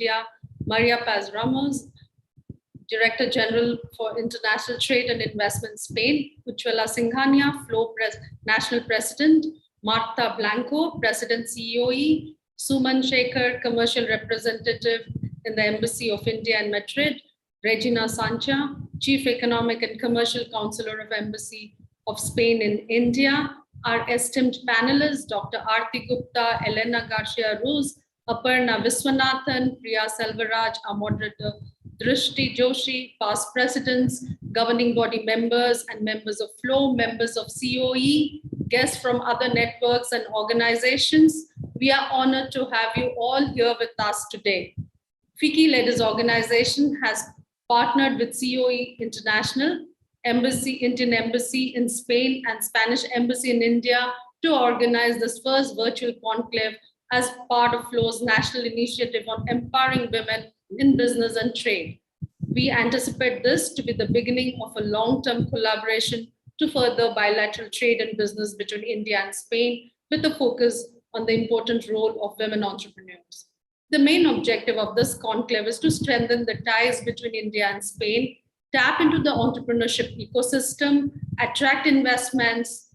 India, Maria Paz Ramos, Director General for International Trade and Investment, Spain, Ujjwala Singhania, National President, Marta Blanco, President COE, Suman Shekhar, Commercial Representative in the Embassy of India in Madrid, Regina Sancha, Chief Economic and Commercial Counselor of Embassy of Spain in India, our esteemed panelists, Dr. Aarti Gupta, Elena Garcia Ruz, Aparna Viswanathan, Priya Selvaraj, our moderator, Drishti Joshi, past presidents, governing body members and members of FLOW, members of COE, guests from other networks and organizations. We are honored to have you all here with us today. FICCI Ladies Organization has partnered with COE International, Indian Embassy in Spain and Spanish Embassy in India to organize this first virtual conclave as part of FLOW's national initiative on empowering women in business and trade. We anticipate this to be the beginning of a long-term collaboration to further bilateral trade and business between India and Spain, with a focus on the important role of women entrepreneurs. The main objective of this conclave is to strengthen the ties between India and Spain, tap into the entrepreneurship ecosystem, attract investments,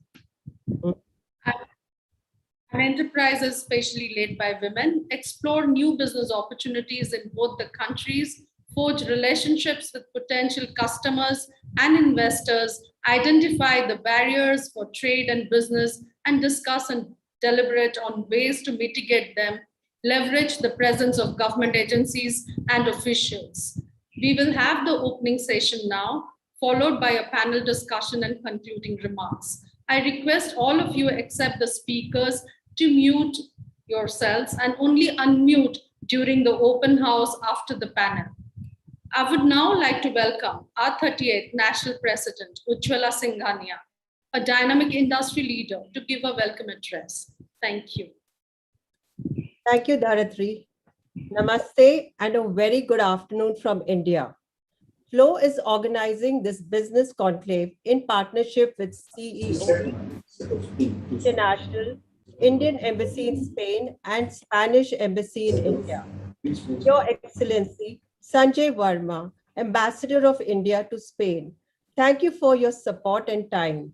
and enterprises especially led by women, explore new business opportunities in both the countries, forge relationships with potential customers and investors, identify the barriers for trade and business, and discuss and deliberate on ways to mitigate them, leverage the presence of government agencies and officials. We will have the opening session now, followed by a panel discussion and concluding remarks. I request all of you except the speakers to mute yourselves and only unmute during the open house after the panel. I would now like to welcome our 38th National President, Ujjwala Singhania, a dynamic industry leader, to give a welcome address. Thank you. Thank you, Dharatri. Namaste and a very good afternoon from India. FLOW is organizing this business conclave in partnership with CEO International, Indian Embassy in Spain, and Spanish Embassy in India. Your Excellency, Sanjay Verma, Ambassador of India to Spain, thank you for your support and time.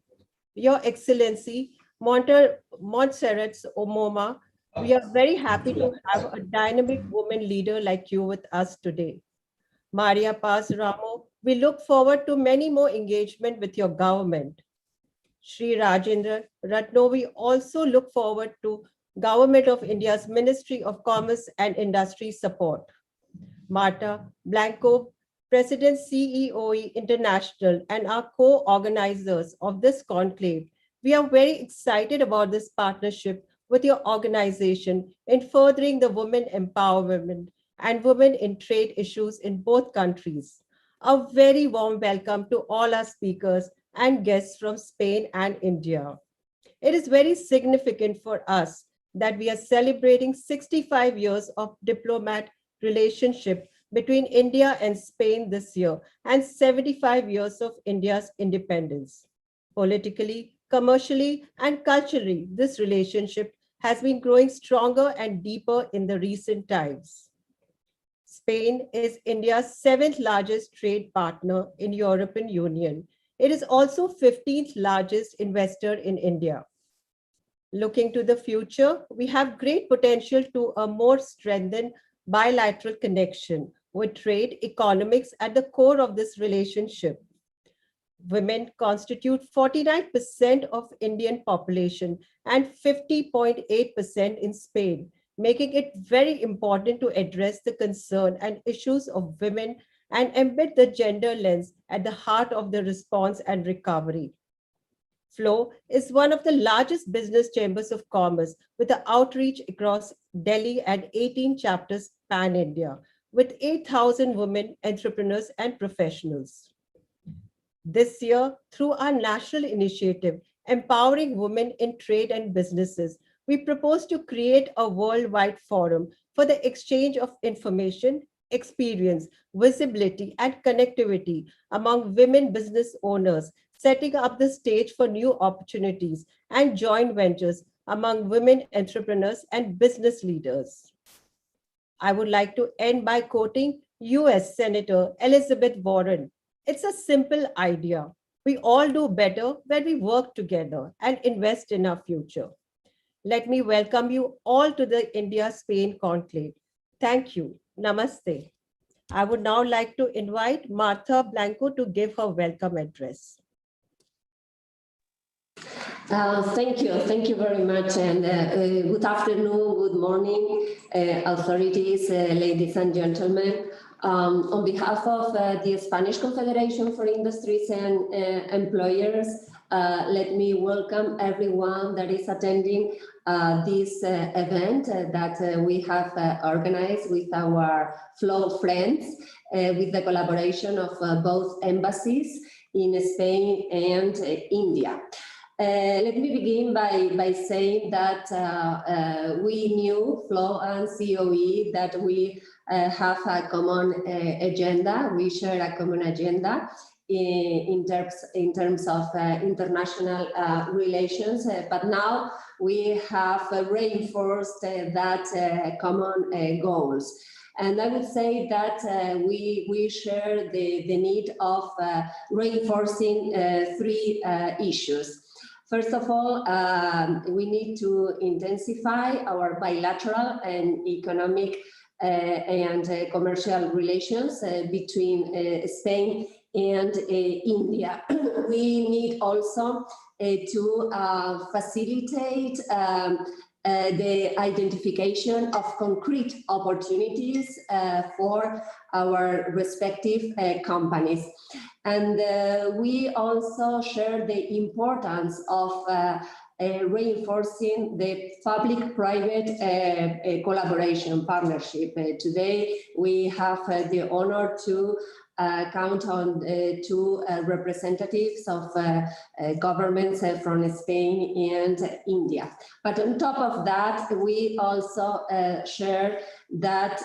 Your Excellency, Montserrat Omoma, we are very happy to have a dynamic woman leader like you with us today. Maria Paz Ramos, we look forward to many more engagement with your government. Shri Rajendra Ratno, we also look forward to Government of India's Ministry of Commerce and Industry support. Marta Blanco, President CEOE International, and our co-organizers of this conclave, we are very excited about this partnership with your organization in furthering the women empowerment and women in trade issues in both countries. A very warm welcome to all our speakers and guests from Spain and India. It is very significant for us that we are celebrating 65 years of diplomatic relationship between India and Spain this year and 75 years of India's independence. Politically, commercially, and culturally, this relationship has been growing stronger and deeper in the recent times. Spain is India's 7th largest trade partner in European Union. It is also 15th largest investor in India. Looking to the future, we have great potential to a more strengthened bilateral connection with trade economics at the core of this relationship. Women constitute 49% of Indian population and 50.8% in Spain, making it very important to address the concern and issues of women and embed the gender lens at the heart of the response and recovery. FLOW is one of the largest business chambers of commerce with an outreach across Delhi and 18 chapters pan-India, with 8,000 women entrepreneurs and professionals. This year, through our national initiative, Empowering Women in Trade and Businesses, we propose to create a worldwide forum for the exchange of information, experience, visibility, and connectivity among women business owners, setting up the stage for new opportunities and joint ventures among women entrepreneurs and business leaders. I would like to end by quoting US Senator Elizabeth Warren. It's a simple idea. We all do better when we work together and invest in our future. Let me welcome you all to the India-Spain Conclave. Thank you. Namaste. I would now like to invite Martha Blanco to give her welcome address. Thank you very much, and good afternoon, good morning, authorities, ladies and gentlemen. On behalf of the Spanish Confederation for Industries and Employers, let me welcome everyone that is attending this event that we have organized with our FLOW friends, with the collaboration of both embassies in Spain and India. Let me begin by saying that we knew, FLOW and COE, that we have a common agenda. We share a common agenda in terms of international relations, but now we have reinforced that common goals. And I would say that we share the need of reinforcing three issues. First of all, we need to intensify our bilateral and economic and commercial relations between Spain and India. We need also to facilitate the identification of concrete opportunities for our respective companies. And we also share the importance of reinforcing the public-private collaboration partnership. Today, we have the honor to count on two representatives of governments from Spain and India. But on top of that, we also share that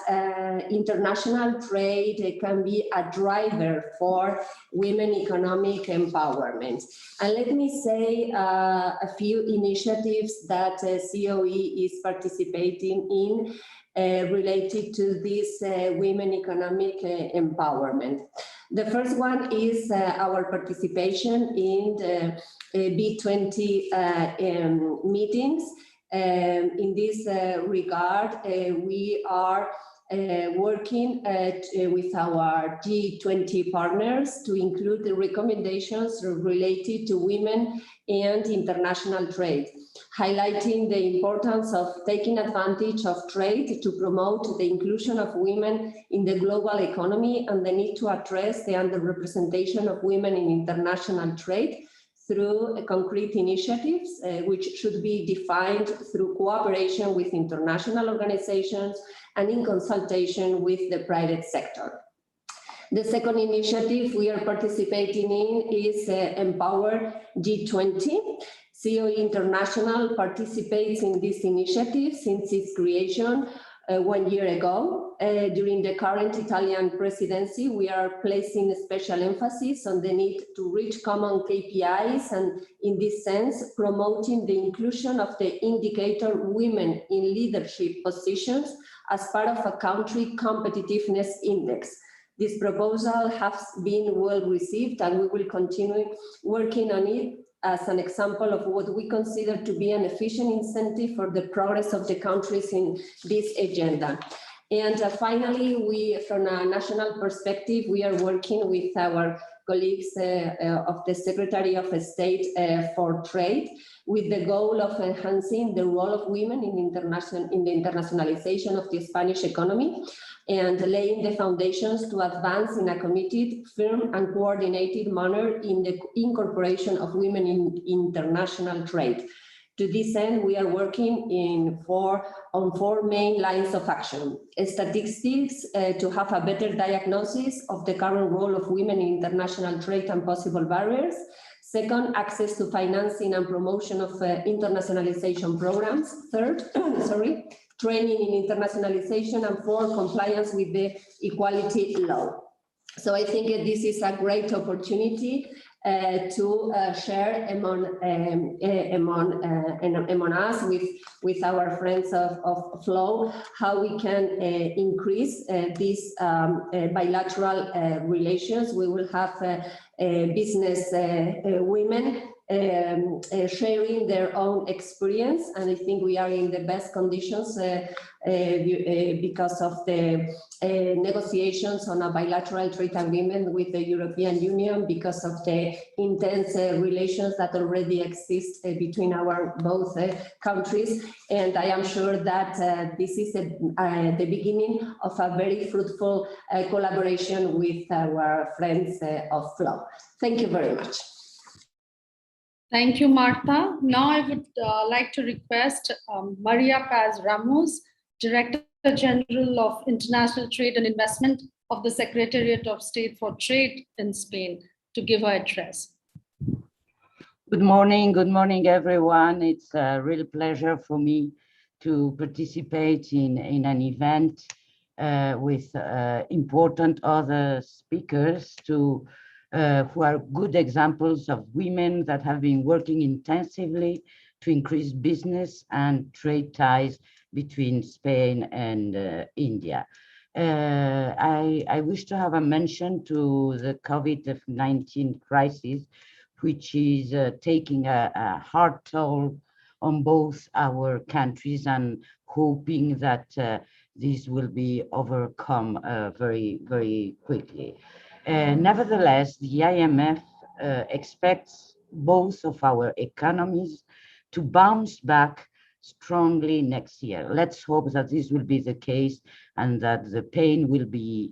international trade can be a driver for women economic empowerment. And let me say a few initiatives that COE is participating in related to this women economic empowerment. The first one is our participation in the B20 meetings. In this regard, we are working with our G20 partners to include the recommendations related to women and international trade, highlighting the importance of taking advantage of trade to promote the inclusion of women in the global economy and the need to address the underrepresentation of women in international trade through concrete initiatives, which should be defined through cooperation with international organizations and in consultation with the private sector. The second initiative we are participating in is Empower G20. COE International participates in this initiative since its creation 1 year ago. During the current Italian presidency, we are placing a special emphasis on the need to reach common KPIs and, in this sense, promoting the inclusion of the indicator women in leadership positions as part of a country competitiveness index. This proposal has been well received, and we will continue working on it as an example of what we consider to be an efficient incentive for the progress of the countries in this agenda. And finally, we, from a national perspective, we are working with our colleagues of the Secretariat of State for Trade, with the goal of enhancing the role of women in the internationalization of the Spanish economy and laying the foundations to advance in a committed, firm and coordinated manner in the incorporation of women in international trade. To this end, we are working on four main lines of action. Statistics to have a better diagnosis of the current role of women in international trade and possible barriers. Second, access to financing and promotion of internationalization programs. Third, training in internationalization. And fourth, compliance with the equality law. So I think this is a great opportunity to share among us with our friends of Flow how we can increase these bilateral relations. We will have business women sharing their own experience, and I think we are in the best conditions because of the negotiations on a bilateral trade agreement with the European Union, because of the intense relations that already exist between our both countries. And I am sure that this is the beginning of a very fruitful collaboration with our friends of Flow. Thank you very much. Thank you, Martha. Now I would like to request Maria Paz Ramos, Director General of International Trade and Investment of the Secretariat of State for Trade in Spain, to give her address. Good morning, everyone. It's a real pleasure for me to participate in an event with important other speakers who are good examples of women that have been working intensively to increase business and trade ties between Spain and India. I wish to have a mention to the COVID-19 crisis, which is taking a hard toll on both our countries, and hoping that this will be overcome very, very quickly. Nevertheless, the IMF expects both of our economies to bounce back strongly next year. Let's hope that this will be the case and that the pain will be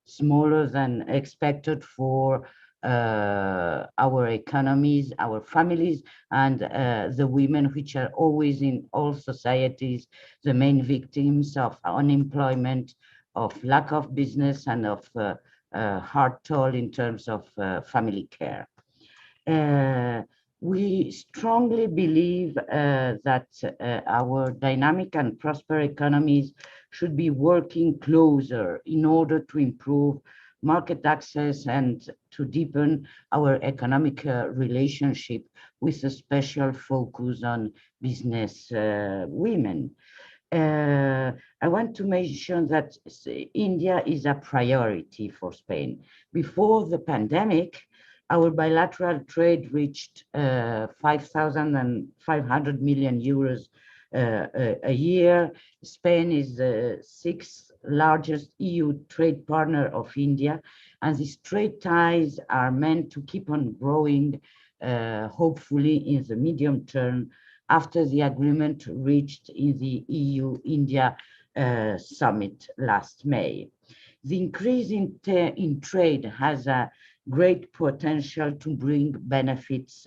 smaller than expected for our economies, our families, and the women, which are always in all societies the main victims of unemployment, of lack of business, and of hard toll in terms of family care. We strongly believe that our dynamic and prosperous economies should be working closer in order to improve market access and to deepen our economic relationship, with a special focus on business women. I want to mention that India is a priority for Spain. Before the pandemic, our bilateral trade reached 5,500 million euros a year. Spain is the sixth largest EU trade partner of India, and these trade ties are meant to keep on growing, hopefully in the medium term, after the agreement reached in the EU-India summit last May. The increase in trade has a great potential to bring benefits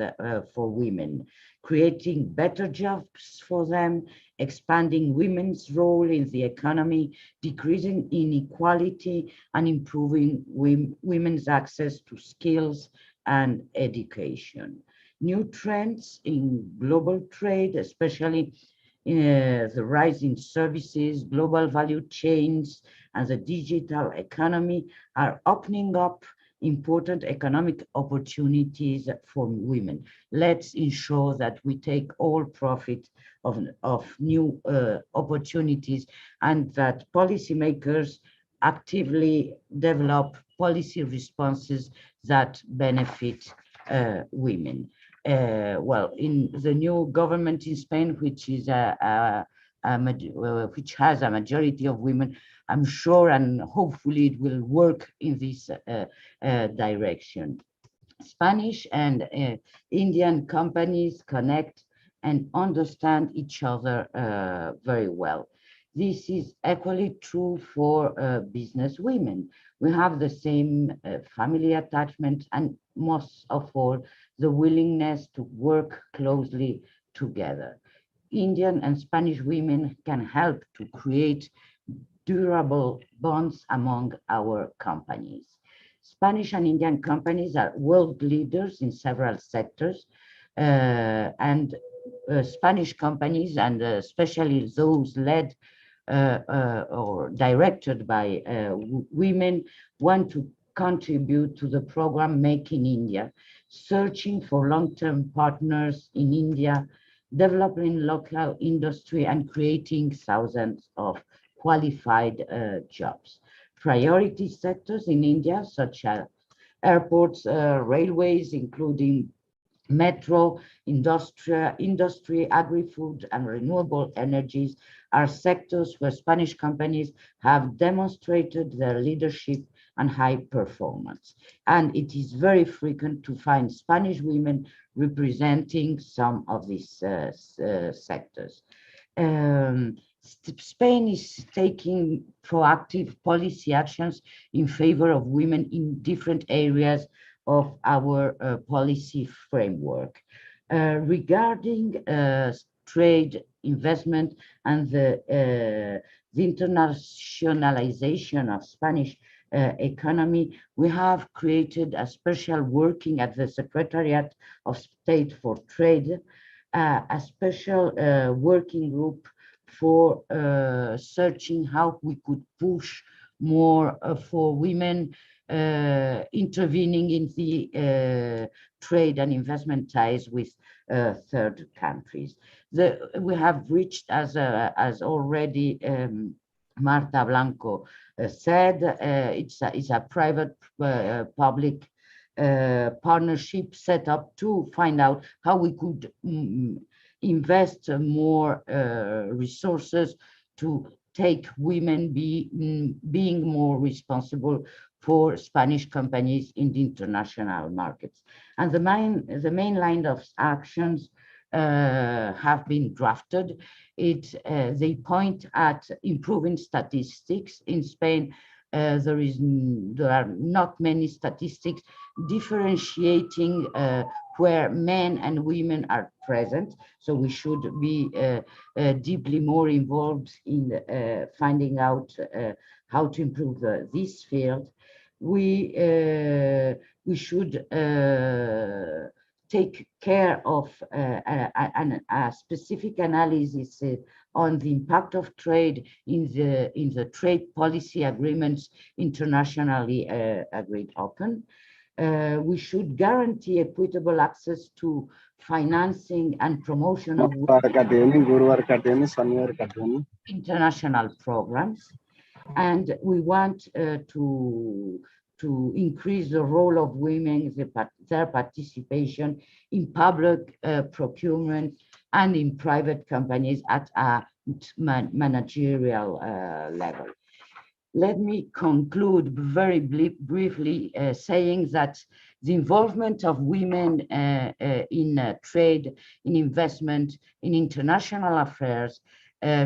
for women, creating better jobs for them, expanding women's role in the economy, decreasing inequality, and improving women's access to skills and education. New trends in global trade, especially the rise in services, global value chains, and the digital economy, are opening up important economic opportunities for women. Let's ensure that we take all profit of new opportunities, and that policymakers actively develop policy responses that benefit women. Well, in the new government in Spain, which is which has a majority of women, I'm sure and hopefully it will work in this direction. Spanish and Indian companies connect and understand each other very well. This is equally true for business women. We have the same family attachment, and most of all, the willingness to work closely together. Indian and Spanish women can help to create durable bonds among our companies. Spanish and Indian companies are world leaders in several sectors, and Spanish companies, and especially those led or directed by women, want to contribute to the program Make in India, searching for long-term partners in India, developing local industry and creating thousands of qualified jobs. Priority sectors in India, such as airports, railways, including metro, industry, agri-food, and renewable energies, are sectors where Spanish companies have demonstrated their leadership and high performance. And it is very frequent to find Spanish women representing some of these sectors. Spain is taking proactive policy actions in favor of women in different areas of our policy framework. Regarding trade, investment, and the internationalization of Spanish economy, we have created a special working at the Secretariat of State for Trade, a special working group for searching how we could push more for women intervening in the trade and investment ties with third countries. We have reached, as already Marta Blanco said, it's a private public partnership set up to find out how we could invest more resources to take women being more responsible for Spanish companies in the international markets. And the main line of actions have been drafted. They point at improving statistics. In Spain, there are not many statistics differentiating where men and women are present. So we should be deeply more involved in finding out how to improve this field. We should take care of a specific analysis on the impact of trade in the trade policy agreements internationally agreed upon. We should guarantee equitable access to financing and promotion of international programs. And we want to increase the role of women, their participation in public procurement and in private companies at a managerial level. Let me conclude very briefly saying that the involvement of women in trade, in investment, in international affairs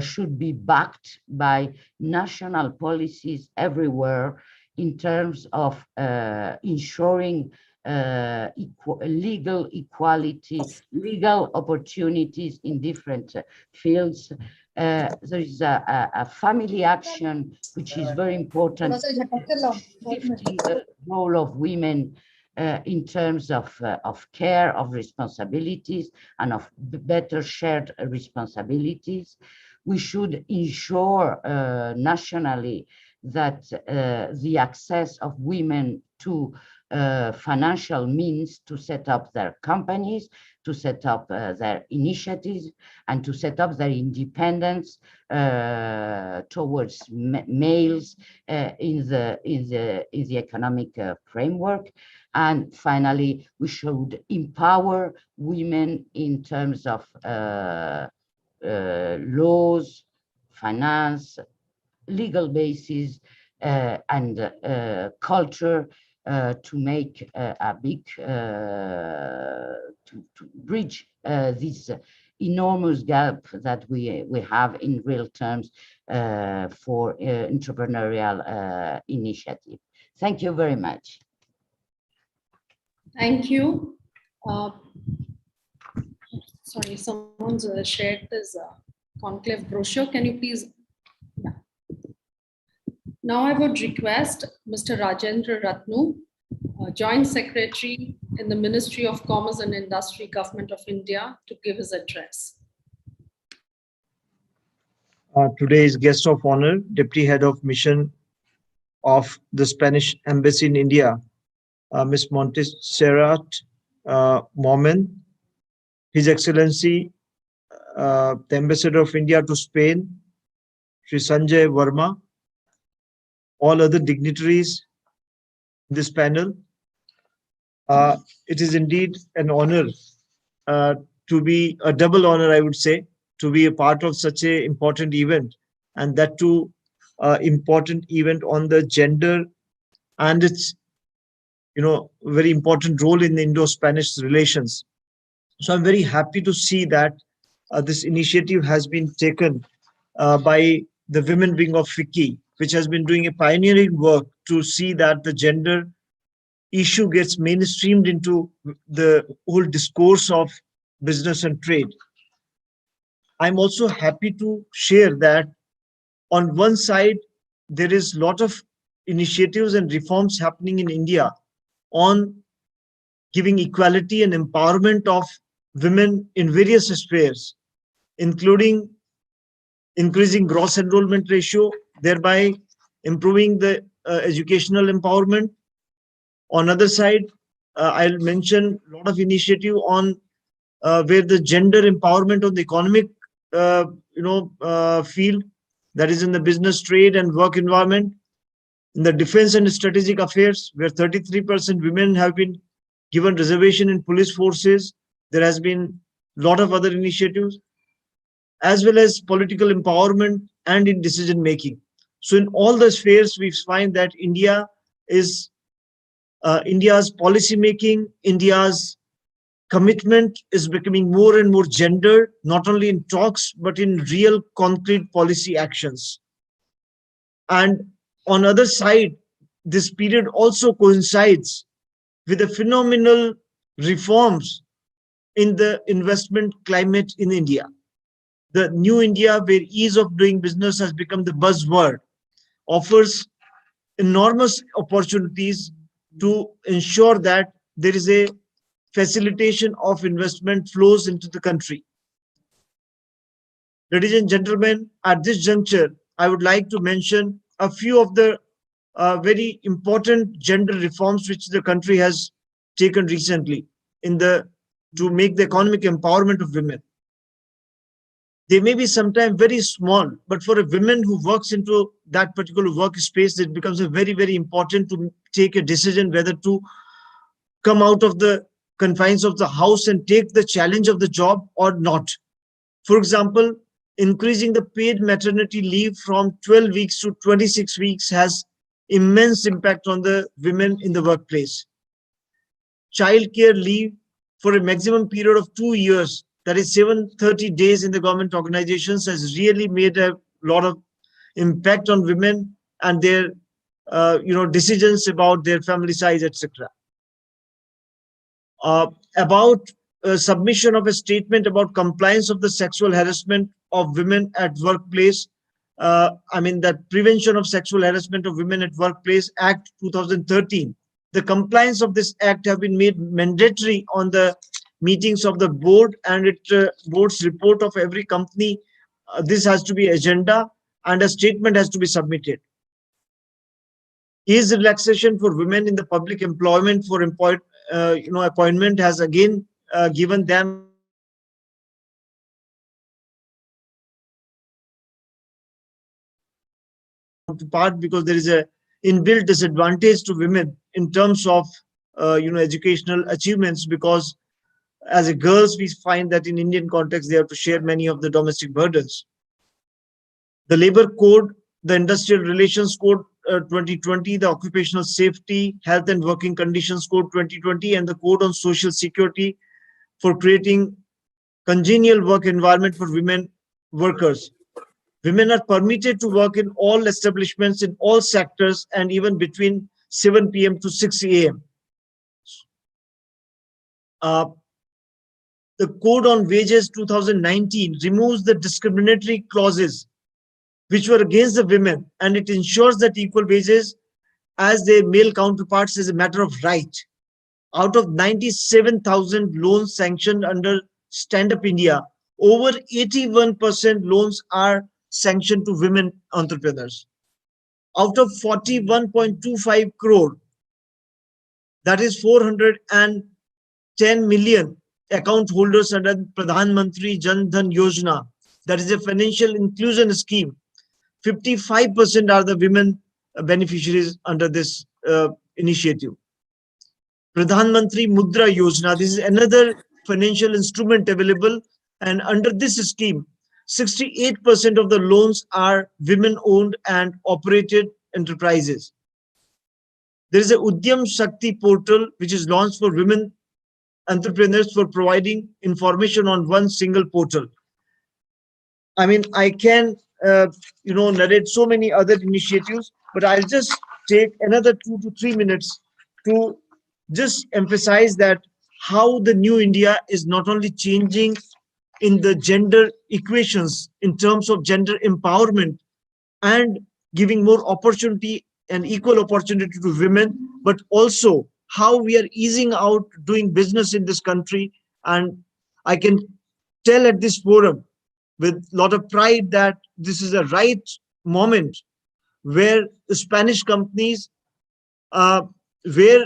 should be backed by national policies everywhere in terms of ensuring legal equality, legal opportunities in different fields. There is a family action, which is very important, lifting the role of women in terms of care, of responsibilities, and of better shared responsibilities. We should ensure nationally that the access of women to financial means to set up their companies, to set up their initiatives, and to set up their independence towards males in the economic framework. And finally, we should empower women in terms of laws, finance, legal basis, and culture to make a big, to bridge this enormous gap that we have in real terms for entrepreneurial initiative. Thank you very much. Thank you. Sorry, someone's shared this conclave brochure. Can you please? Yeah. Now I would request Mr. Rajendra Ratnu, Joint Secretary in the Ministry of Commerce and Industry, Government of India, to give his address. Today's guest of honor, Deputy Head of Mission of the Spanish Embassy in India, Ms. Montserrat Momin, His Excellency, the Ambassador of India to Spain, Sri Sanjay Verma, all other dignitaries in this panel. It is indeed an honor to be a double honor, I would say, to be a part of such an important event, and that too important event on the gender and its very important role in the Indo-Spanish relations. So I'm very happy to see that this initiative has been taken by the women wing of FICCI, which has been doing a pioneering work to see that the gender issue gets mainstreamed into the whole discourse of business and trade. I'm also happy to share that on one side, there is a lot of initiatives and reforms happening in India on giving equality and empowerment of women in various spheres, including increasing gross enrollment ratio, thereby improving the educational empowerment. On other side, I'll mention a lot of initiative on where the gender empowerment of the economic field, that is in the business, trade and work environment, in the defense and strategic affairs, where 33% women have been given reservation in police forces. There has been a lot of other initiatives, as well as political empowerment and in decision making. So in all the spheres, we find that India's policy making, India's commitment is becoming more and more gendered, not only in talks, but in real concrete policy actions. And on the other side, this period also coincides with the phenomenal reforms in the investment climate in India. The new India, where ease of doing business has become the buzzword, offers enormous opportunities to ensure that there is a facilitation of investment flows into the country. Ladies and gentlemen, at this juncture, I would like to mention a few of the very important gender reforms which the country has taken recently to make the economic empowerment of women. They may be sometimes very small, but for a woman who works into that particular workspace, it becomes a very, very important to take a decision whether to come out of the confines of the house and take the challenge of the job or not. For example, increasing the paid maternity leave from 12 weeks to 26 weeks has immense impact on the women in the workplace. Childcare leave for a maximum period of 2 years, that is 730 days in the government organizations, has really made a lot of impact on women and their decisions about their family size, etc. About submission of a statement about compliance of the sexual harassment of women at workplace. That Prevention of Sexual Harassment of Women at Workplace Act 2013. The compliance of this act have been made mandatory on the meetings of the board, and board's report of every company. This has to be agenda and a statement has to be submitted. Age relaxation for women in the public employment for appointment has again given them part, because there is a inbuilt disadvantage to women in terms of educational achievements, because as a girls we find that in Indian context they have to share many of the domestic burdens. The labor code, the industrial relations code 2020, the occupational safety, health and working conditions code 2020, and the code on social security for creating congenial work environment for women workers. Women are permitted to work in all establishments in all sectors and even between 7 p.m. to 6 a.m. The Code on Wages 2019 removes the discriminatory clauses which were against the women, and it ensures that equal wages as their male counterparts is a matter of right. Out of 97,000 loans sanctioned under Stand Up India, over 81% loans are sanctioned to women entrepreneurs. out of 41.25 crore, that is 410 million account holders under Pradhan Mantri Jan Dhan Yojana, that is a financial inclusion scheme. 55% are the women beneficiaries under this initiative. Pradhan Mantri Mudra Yojana, this is another financial instrument available, and under this scheme, 68% of the loans are women-owned and operated enterprises. There is a Udyam Shakti portal which is launched for women entrepreneurs for providing information on one single portal. I mean, I can narrate so many other initiatives, but I'll just take another 2 to 3 minutes to just emphasize that how the new India is not only changing in the gender equations in terms of gender empowerment and giving more opportunity and equal opportunity to women, but also how we are easing out doing business in this country. And I can tell at this forum with a lot of pride that this is a right moment where the Spanish companies, where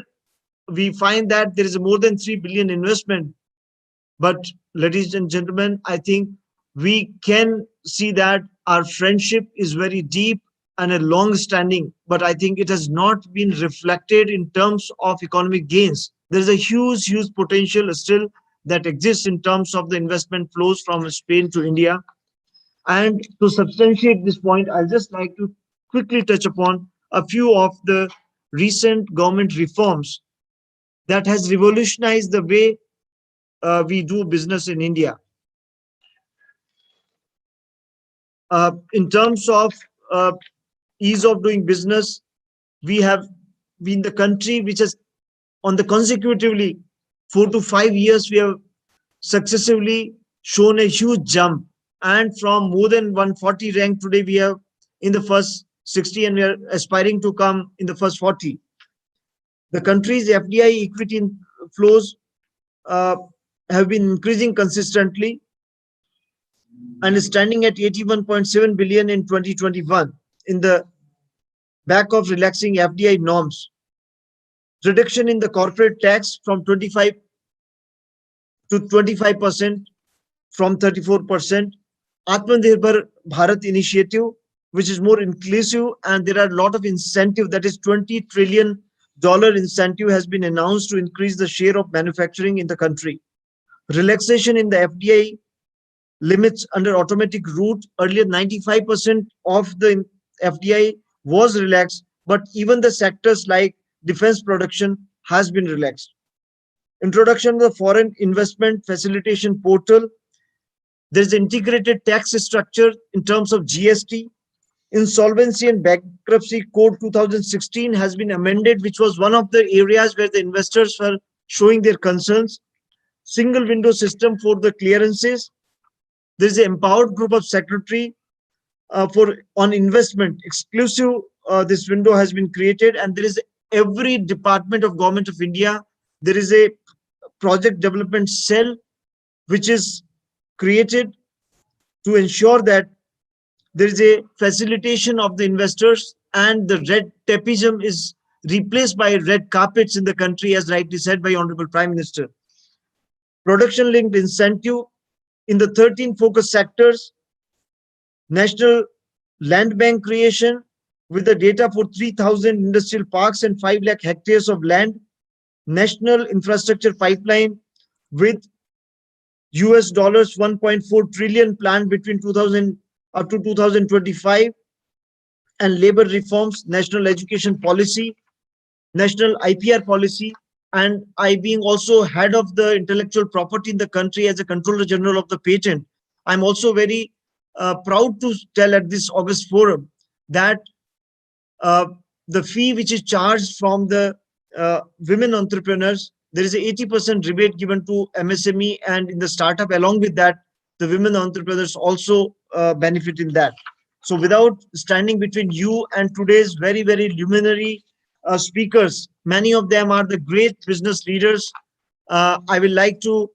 we find that there is a more than 3 billion investment. But ladies and gentlemen, I think we can see that our friendship is very deep and a long standing, but I think it has not been reflected in terms of economic gains. There is a huge potential still that exists in terms of the investment flows from Spain to India. And to substantiate this point, I'll just like to quickly touch upon a few of the recent government reforms that has revolutionized the way we do business in India. In terms of ease of doing business, we have been the country which has, on the consecutively 4 to 5 years, we have successively shown a huge jump. And from more than 140 rank today, we are in the first 60 and we are aspiring to come in the first 40. The country's FDI equity flows have been increasing consistently and is standing at 81.7 billion in 2021 in the back of relaxing FDI norms. Reduction in the corporate tax from 25 to 25% from 34%. Atmanirbhar Bharat initiative, which is more inclusive, and there are a lot of incentive, that is $20 trillion incentive has been announced to increase the share of manufacturing in the country. Relaxation in the FDI limits under automatic route. Earlier, 95% of the FDI was relaxed, but even the sectors like defense production has been relaxed. Introduction of the Foreign Investment Facilitation Portal. There is integrated tax structure in terms of GST. Insolvency and Bankruptcy Code 2016 has been amended, which was one of the areas where the investors were showing their concerns. Single window system for the clearances. There is an empowered group of secretary on investment. Exclusive this window has been created, and there is every department of Government of India. There is a project development cell which is created to ensure that there is a facilitation of the investors, and the red tapeism is replaced by red carpets in the country, as rightly said by Honorable Prime Minister. Production linked incentive in the 13 focus sectors. National land bank creation with the data for 3,000 industrial parks and 5 lakh hectares of land. National infrastructure pipeline with US dollars 1.4 trillion planned between 2000 up to 2025, and labor reforms, national education policy, national IPR policy, and I being also head of the intellectual property in the country as a Controller General of the patent, I'm also very proud to tell at this August forum that the fee which is charged from the women entrepreneurs, there is a 80% rebate given to MSME and in the startup. Along with that, the women entrepreneurs also benefit in that. So without standing between you and today's very, very luminary speakers, many of them are the great business leaders. I will like to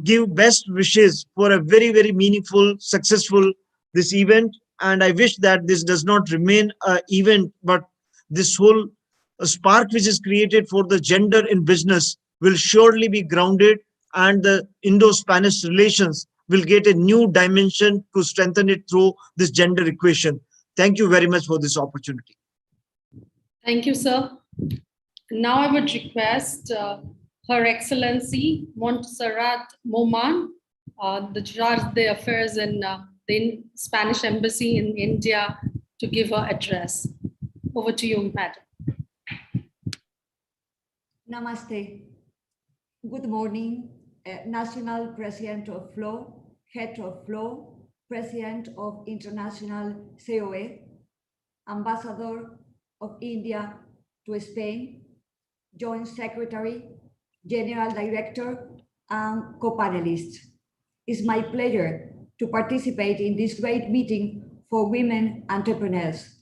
give best wishes for a very, very meaningful, successful this event. and I wish that this does not remain an event, but this whole spark which is created for the gender in business will surely be grounded, and the Indo-Spanish relations will get a new dimension to strengthen it through this gender equation. Thank you very much for this opportunity. Thank you, sir. Now I would request Her Excellency Montserrat Moman, the Charge d'Affaires in the Spanish Embassy in India, to give her address. Over to you, madam. Namaste. Good morning, National President of FLO, Head of FLO, President of International COE, Ambassador of India to Spain, Joint Secretary, General Director, and co-panelists. It's my pleasure to participate in this great meeting for women entrepreneurs.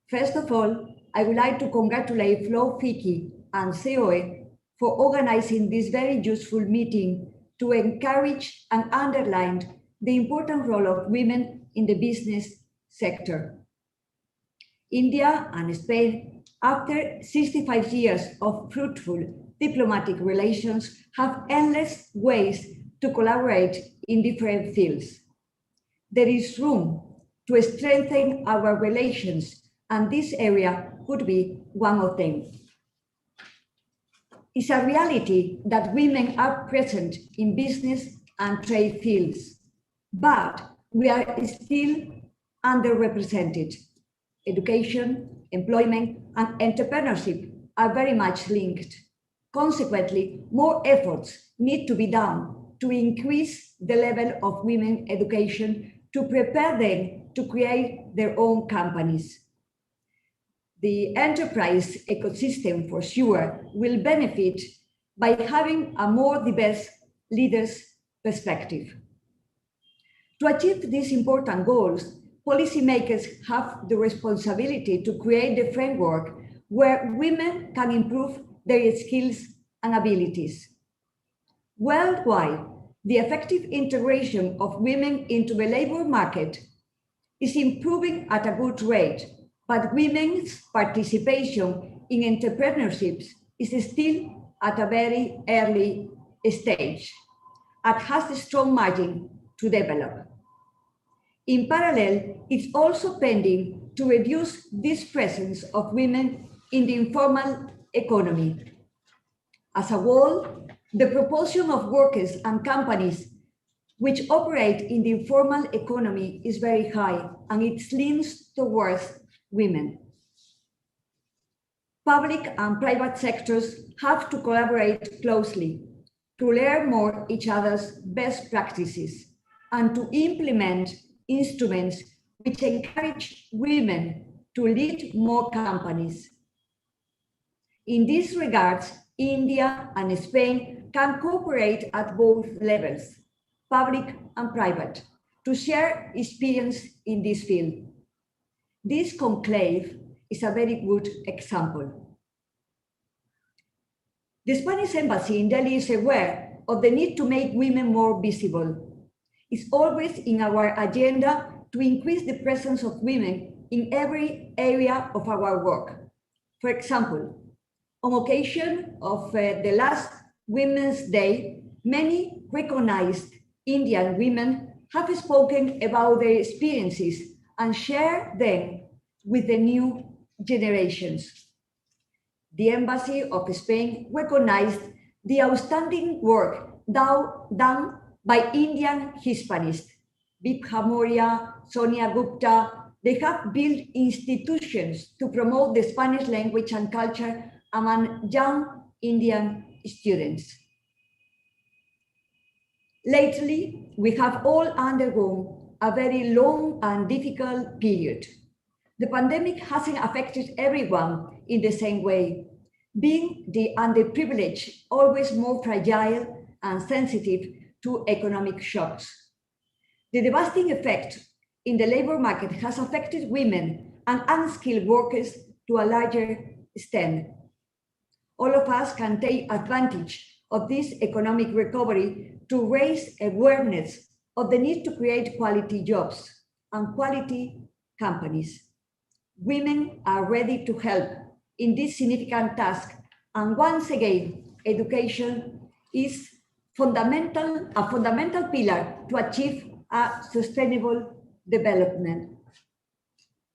First of all, I would like to congratulate FLO FICI and COE for organizing this very useful meeting to encourage and underline the important role of women in the business sector. India and Spain, after 65 years of fruitful diplomatic relations, have endless ways to collaborate in different fields. There is room to strengthen our relations, and this area could be one of them. It's a reality that women are present in business and trade fields, but we are still underrepresented. Education, employment, and entrepreneurship are very much linked. Consequently, more efforts need to be done to increase the level of women education to prepare them to create their own companies. The enterprise ecosystem, for sure, will benefit by having a more diverse leaders' perspective. To achieve these important goals, policymakers have the responsibility to create the framework where women can improve their skills and abilities. Worldwide, the effective integration of women into the labor market is improving at a good rate, but women's participation in entrepreneurships is still at a very early stage and has a strong margin to develop. In parallel, it's also pending to reduce this presence of women in the informal economy. As a whole, the proportion of workers and companies which operate in the informal economy is very high, and it leans towards women. Public and private sectors have to collaborate closely to learn more each other's best practices and to implement instruments which encourage women to lead more companies. In these regards, India and Spain can cooperate at both levels, public and private, to share experience in this field. This conclave is a very good example. The Spanish embassy in Delhi is aware of the need to make women more visible. It's always in our agenda to increase the presence of women in every area of our work. For example, on occasion of the last Women's Day, many recognized Indian women have spoken about their experiences and share them with the new generations. The Embassy of Spain recognized the outstanding work done by Indian Hispanists. Bibha Moria, Sonia Gupta, they have built institutions to promote the Spanish language and culture among young Indian students. Lately, we have all undergone a very long and difficult period. The pandemic hasn't affected everyone in the same way, being the underprivileged always more fragile and sensitive to economic shocks. The devastating effect in the labor market has affected women and unskilled workers to a larger extent. All of us can take advantage of this economic recovery to raise awareness of the need to create quality jobs and quality companies. Women are ready to help in this significant task, and once again, education is a fundamental pillar to achieve a sustainable development.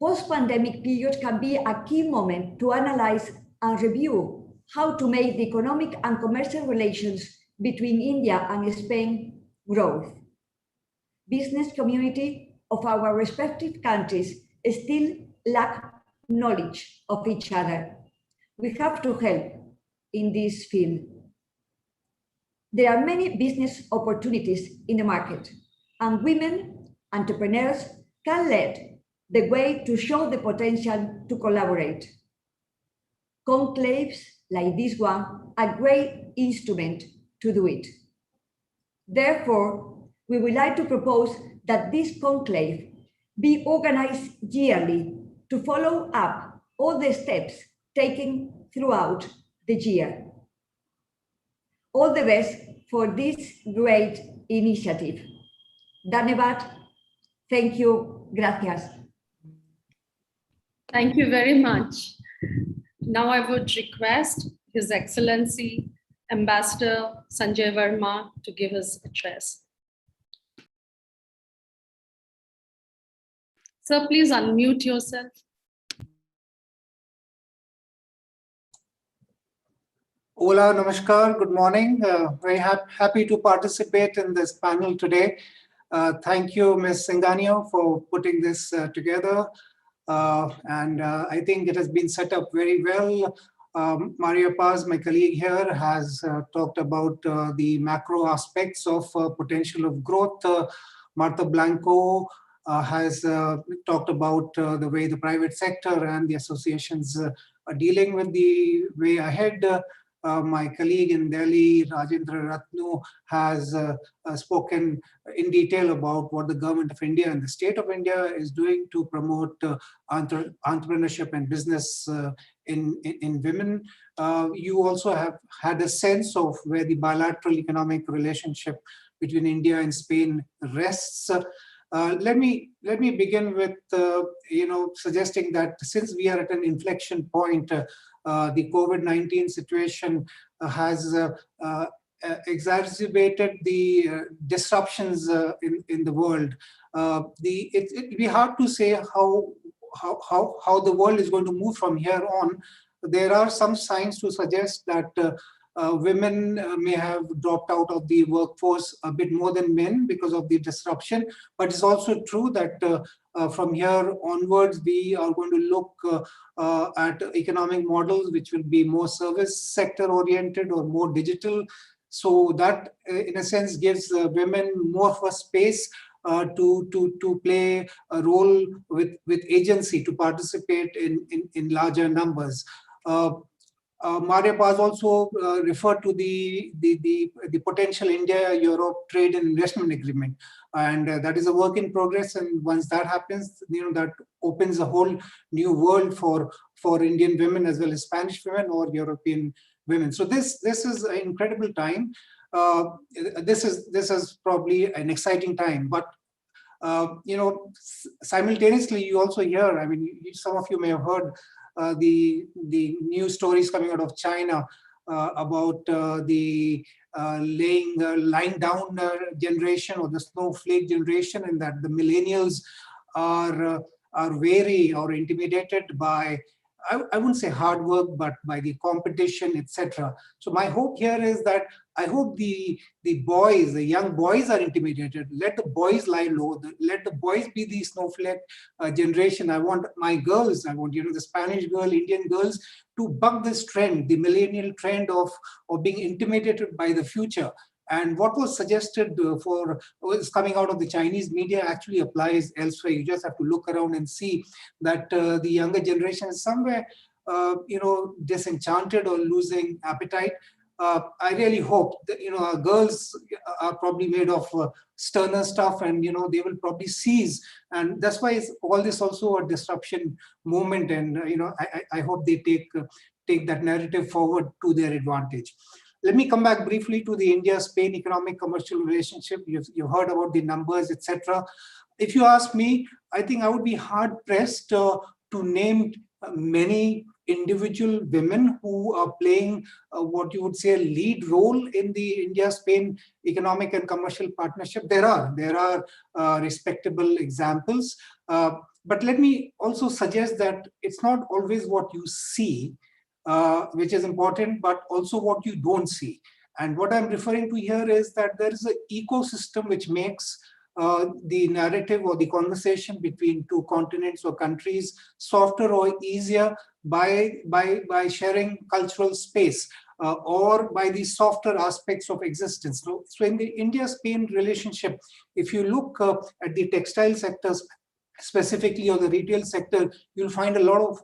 Post-pandemic period can be a key moment to analyze and review how to make the economic and commercial relations between India and Spain grow. Business community of our respective countries still lack knowledge of each other. We have to help in this field. There are many business opportunities in the market, and women entrepreneurs can lead the way to show the potential to collaborate. Conclaves like this one are a great instrument to do it. Therefore, we would like to propose that this conclave be organized yearly to follow up all the steps taken throughout the year. All the best for this great initiative. Dhanyavad. Thank you. Gracias. Thank you very much. Now I would request His Excellency Ambassador Sanjay Verma to give his address. Sir, please unmute yourself. Hola, namaskar, good morning. Very happy to participate in this panel today. Thank you, Ms. Singhania, for putting this together. I think it has been set up very well. Maria Paz, my colleague here, has talked about the macro aspects of potential of growth. Martha Blanco has talked about the way the private sector and the associations are dealing with the way ahead. My colleague in Delhi, Rajendra Ratnu, has spoken in detail about what the government of India and the state of India is doing to promote entrepreneurship and business in women. You also have had a sense of where the bilateral economic relationship between India and Spain rests. Let me begin with suggesting that since we are at an inflection point, the COVID-19 situation has exacerbated the disruptions in the world. It'd be hard to say how the world is going to move from here on. There are some signs to suggest that women may have dropped out of the workforce a bit more than men because of the disruption, but it's also true that from here onwards, we are going to look at economic models which will be more service sector oriented or more digital. So that, in a sense, gives women more of a space to play a role with agency to participate in larger numbers. Maria Paz also referred to the potential India-Europe trade and investment agreement, and that is a work in progress. And once that happens, that opens a whole new world for Indian women as well as Spanish women or European women. So this is an incredible time. This is probably an exciting time, but simultaneously you also hear. I mean, some of you may have heard the news stories coming out of China about the lying down generation or the snowflake generation, and that the millennials are wary or intimidated by, I wouldn't say hard work, but by the competition, etc. So my hope here is that I hope the young boys are intimidated. Let the boys lie low. Let the boys be the snowflake generation. I want my girls, I want the Spanish girl, Indian girls to buck this trend, the millennial trend of being intimidated by the future. And what was suggested was coming out of the Chinese media actually applies elsewhere. You just have to look around and see that the younger generation is somewhere, disenchanted or losing appetite. I really hope that our girls are probably made of sterner stuff, and they will probably seize. And that's why all this also a disruption moment. And I hope they take that narrative forward to their advantage. Let me come back briefly to the India-Spain economic commercial relationship. You've heard about the numbers, etc. if you ask me, I think I would be hard pressed to name many individual women who are playing what you would say a lead role in the India-Spain economic and commercial partnership. There are respectable examples, but let me also suggest that it's not always what you see, which is important, but also what you don't see. And what I'm referring to here is that there is an ecosystem which makes the narrative or the conversation between two continents or countries softer or easier by sharing cultural space or by the softer aspects of existence. So in the India-Spain relationship, if you look at the textile sectors specifically or the retail sector, you'll find a lot of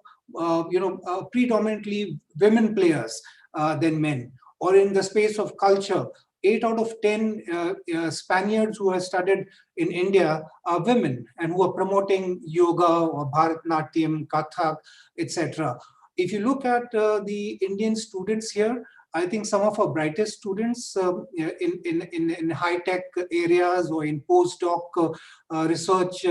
predominantly women players than men. Or in the space of culture, 8 out of 10 Spaniards who have studied in India are women and who are promoting yoga or Bharatanatyam, Kathak, etc. If you look at the Indian students here, I think some of our brightest students in high-tech areas or in postdoc research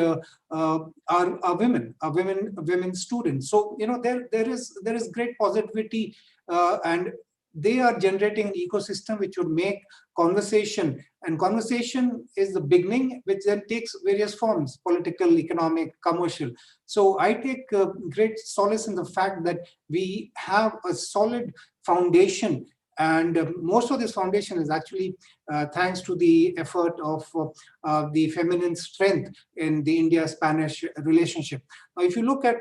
are women students. So there is great positivity and they are generating an ecosystem which would make conversation, and conversation is the beginning, which then takes various forms: political, economic, commercial. So I take great solace in the fact that we have a solid foundation, and most of this foundation is actually thanks to the effort of the feminine strength in the India-Spanish relationship. Now, if you look at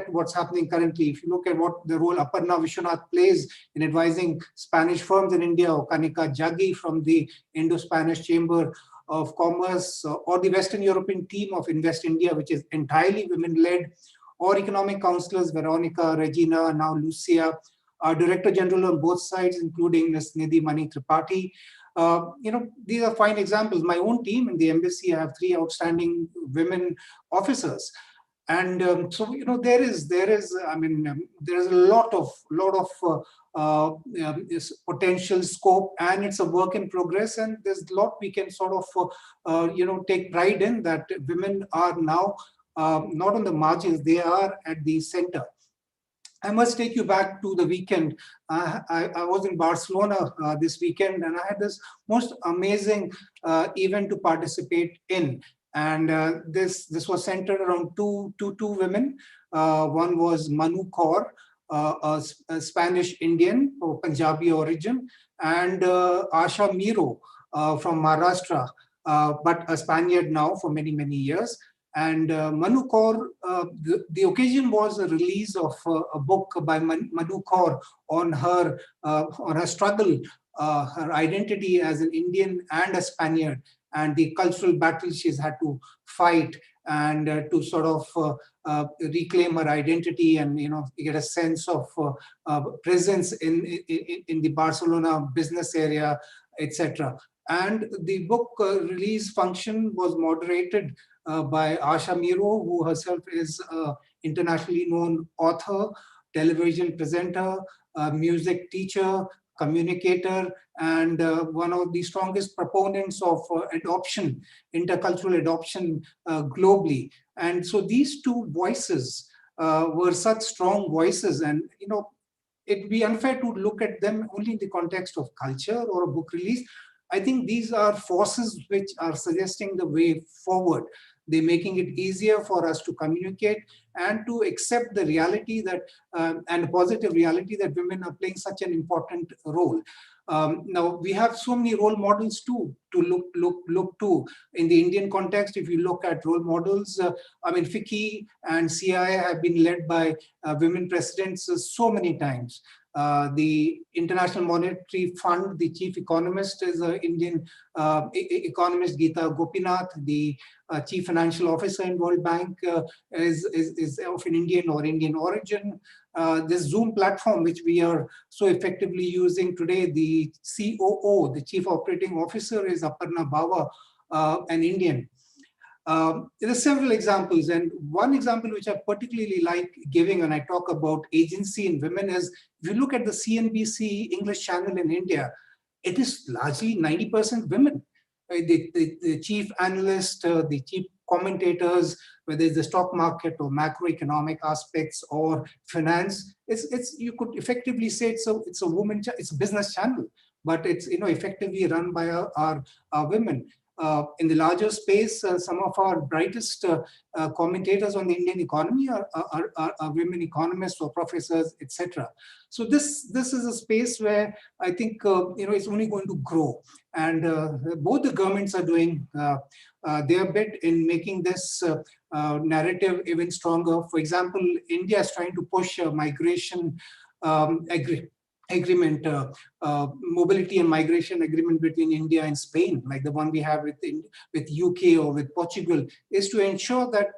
what's happening currently, if you look at what the role Aparna Vishwanath plays in advising Spanish firms in India, or Kanika Jaggi from the Indo-Spanish Chamber of Commerce, or the Western European team of Invest India, which is entirely women-led, or economic counselors Veronica, Regina, now Lucia, our Director General on both sides, including Ms. Nidhi Mani Tripathi. These are fine examples. My own team in the embassy, I have 3 outstanding women officers. And so there is a lot of potential scope, and it's a work in progress, and there's a lot we can sort of take pride in, that women are now not on the margins, they are at the center. I must take you back to the weekend. I was in Barcelona this weekend, and I had this most amazing event to participate in. And this was centered around two women. One was Manu Kaur, a Spanish Indian or Punjabi origin, and Asha Miro from Maharashtra, but a Spaniard now for many, many years. And Manu Kaur, the occasion was a release of a book by Manu Kaur on her struggle, her identity as an Indian and a Spaniard, and the cultural battles she's had to fight, and to sort of reclaim her identity, and get a sense of presence in the Barcelona business area, etc. And the book release function was moderated by Asha Miro, who herself is an internationally known author, television presenter, music teacher, communicator, and one of the strongest proponents of adoption, intercultural adoption globally. And so these two voices were such strong voices, and it'd be unfair to look at them only in the context of culture or a book release. I think these are forces which are suggesting the way forward. They're making it easier for us to communicate and to accept the reality that, and a positive reality, that women are playing such an important role. Now, we have so many role models too to look to. In the Indian context, if you look at role models, FICCI and CII have been led by women presidents so many times. The International Monetary Fund, the chief economist is an Indian economist, Geeta Gopinath. The chief financial officer in World Bank is of an Indian or Indian origin. This Zoom platform, which we are so effectively using today, the COO, the chief operating officer, is Aparna Bawa, an Indian. There are several examples, and one example which I particularly like giving when I talk about agency in women is, if you look at the CNBC English channel in India, it is largely 90% women. the chief analyst, the chief commentators, whether it's the stock market or macroeconomic aspects or finance, you could effectively say it's a business channel, but it's effectively run by our women. In the larger space, some of our brightest commentators on the Indian economy are women economists or professors, etc. So this is a space where I think it's only going to grow, and both the governments are doing their bit in making this narrative even stronger. For example, India is trying to push a migration agreement, mobility and migration agreement between India and Spain, like the one we have with UK or with Portugal, is to ensure that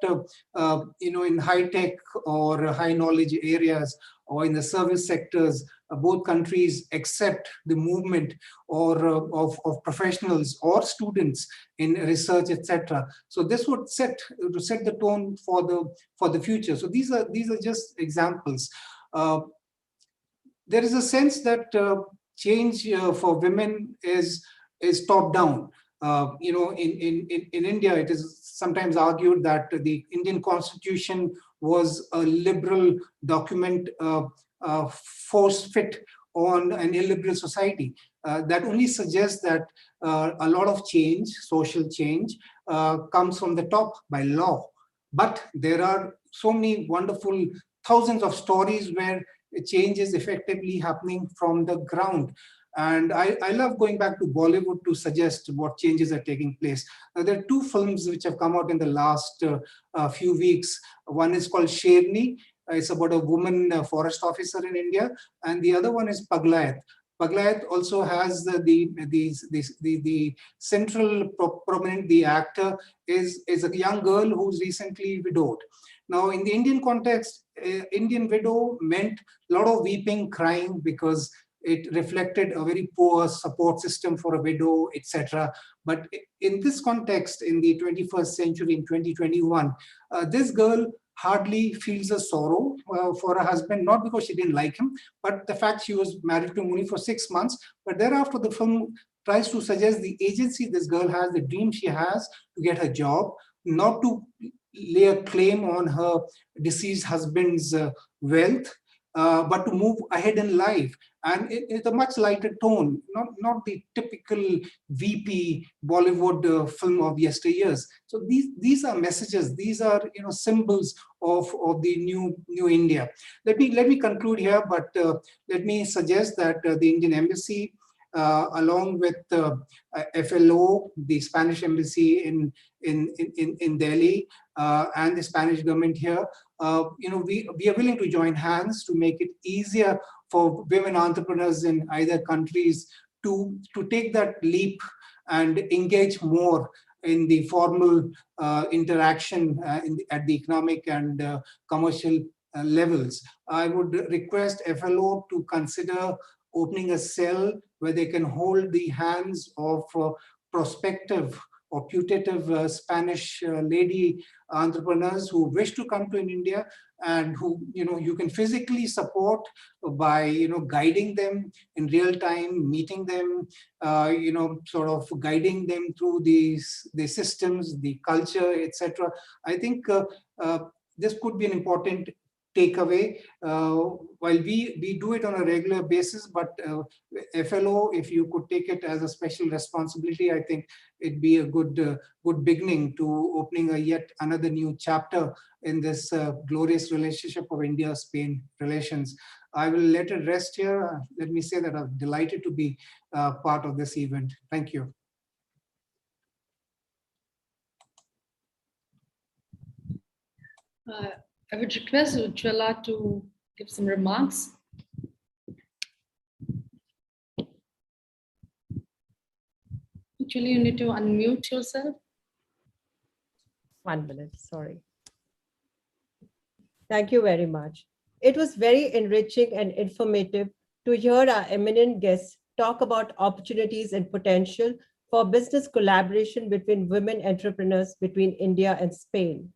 in high tech or high knowledge areas or in the service sectors, both countries accept the movement or of professionals or students in research, etc. So this would set the tone for the future. So these are just examples. There is a sense that change for women is top down. In India, it is sometimes argued that the Indian Constitution was a liberal document force fit on an illiberal society. That only suggests that a lot of change, social change, comes from the top by law. But there are so many wonderful thousands of stories where change is effectively happening from the ground. And I love going back to Bollywood to suggest what changes are taking place. There are two films which have come out in the last few weeks. One is called Sherni. It's about a woman forest officer in India. And the other one is Paglayat. Paglayat also has the central prominent, the actor is a young girl who's recently widowed. Now, in the Indian context, Indian widow meant a lot of weeping, crying, because it reflected a very poor support system for a widow, etc. But in this context, in the 21st century, in 2021, this girl hardly feels a sorrow for her husband, not because she didn't like him, but the fact she was married to Muni for 6 months. But thereafter, the film tries to suggest the agency this girl has, the dream she has to get her job, not to lay a claim on her deceased husband's wealth, but to move ahead in life. And it's a much lighter tone, not the typical VP Bollywood film of yesteryears. So these are messages, these are symbols of the new India. Let me conclude here, but let me suggest that the Indian Embassy, along with FLO, the Spanish Embassy in Delhi, and the Spanish government here, we are willing to join hands to make it easier for women entrepreneurs in either countries to take that leap and engage more in the formal interaction at the economic and commercial levels. I would request FLO to consider opening a cell where they can hold the hands of prospective or putative Spanish lady entrepreneurs who wish to come to India, and who you can physically support by guiding them in real time, meeting them, sort of guiding them through the systems, the culture, etc. I think this could be an important takeaway. While we do it on a regular basis, but FLO, if you could take it as a special responsibility, I think it'd be a good beginning to opening a yet another new chapter in this glorious relationship of India-Spain relations. I will let it rest here. Let me say that I'm delighted to be part of this event. Thank you. I would request Ujjwala to give some remarks. Ujjwala, you need to unmute yourself. 1 minute, sorry. Thank you very much. It was very enriching and informative to hear our eminent guests talk about opportunities and potential for business collaboration between women entrepreneurs between India and Spain.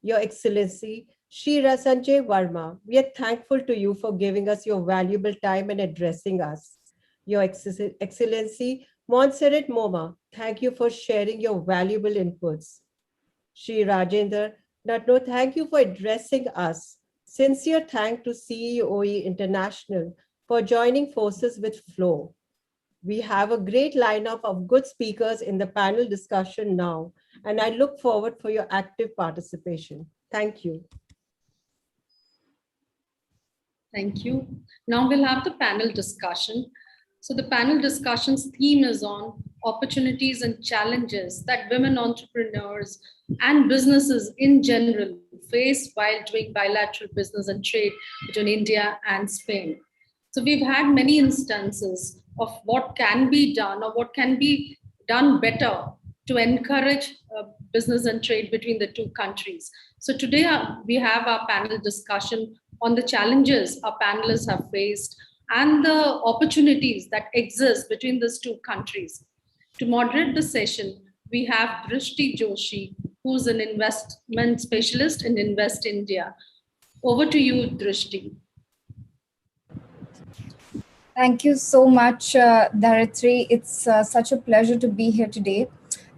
Your Excellency, Shri Sanjay Verma, we are thankful to you for giving us your valuable time and addressing us. Your Excellency, Montserrat Moma, thank you for sharing your valuable inputs. Shri Rajendra Natno, thank you for addressing us. Sincere thanks to CEOE International for joining forces with Flow. We have a great lineup of good speakers in the panel discussion now, and I look forward for your active participation. Thank you. Thank you. Now we'll have the panel discussion. So the panel discussion's theme is on opportunities and challenges that women entrepreneurs and businesses in general face while doing bilateral business and trade between India and Spain. So we've had many instances of what can be done or what can be done better to encourage business and trade between the two countries. So today we have our panel discussion on the challenges our panelists have faced and the opportunities that exist between these two countries. To moderate the session, we have Drishti Joshi, who's an investment specialist in Invest India. Over to you, Drishti. Thank you so much, Dharitri. It's such a pleasure to be here today.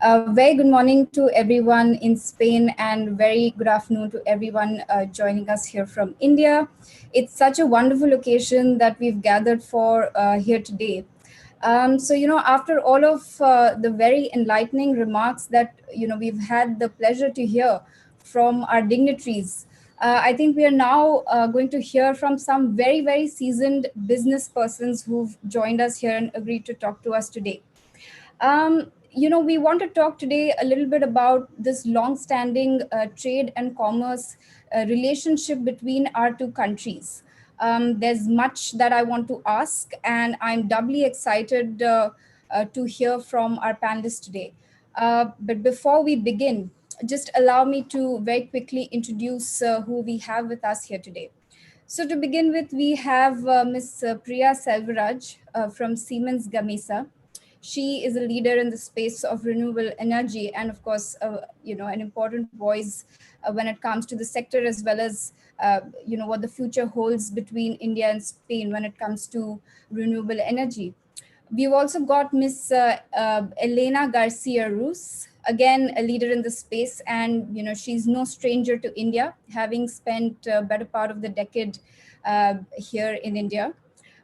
Very good morning to everyone in Spain and very good afternoon to everyone joining us here from India. It's such a wonderful occasion that we've gathered for here today. So, after all of the very enlightening remarks that, we've had the pleasure to hear from our dignitaries, I think we are now going to hear from some very, very seasoned business persons who've joined us here and agreed to talk to us today. We want to talk today a little bit about this long-standing trade and commerce relationship between our two countries. There's much that I want to ask, and I'm doubly excited to hear from our panelists today. But before we begin, just allow me to very quickly introduce who we have with us here today. So to begin with, we have Ms. Priya Selvaraj from Siemens Gamesa. She is a leader in the space of renewable energy and, of course, an important voice when it comes to the sector, as well as, what the future holds between India and Spain when it comes to renewable energy. We've also got Ms. Elena Garcia Ruz, again, a leader in the space, and she's no stranger to India, having spent a better part of the decade here in India.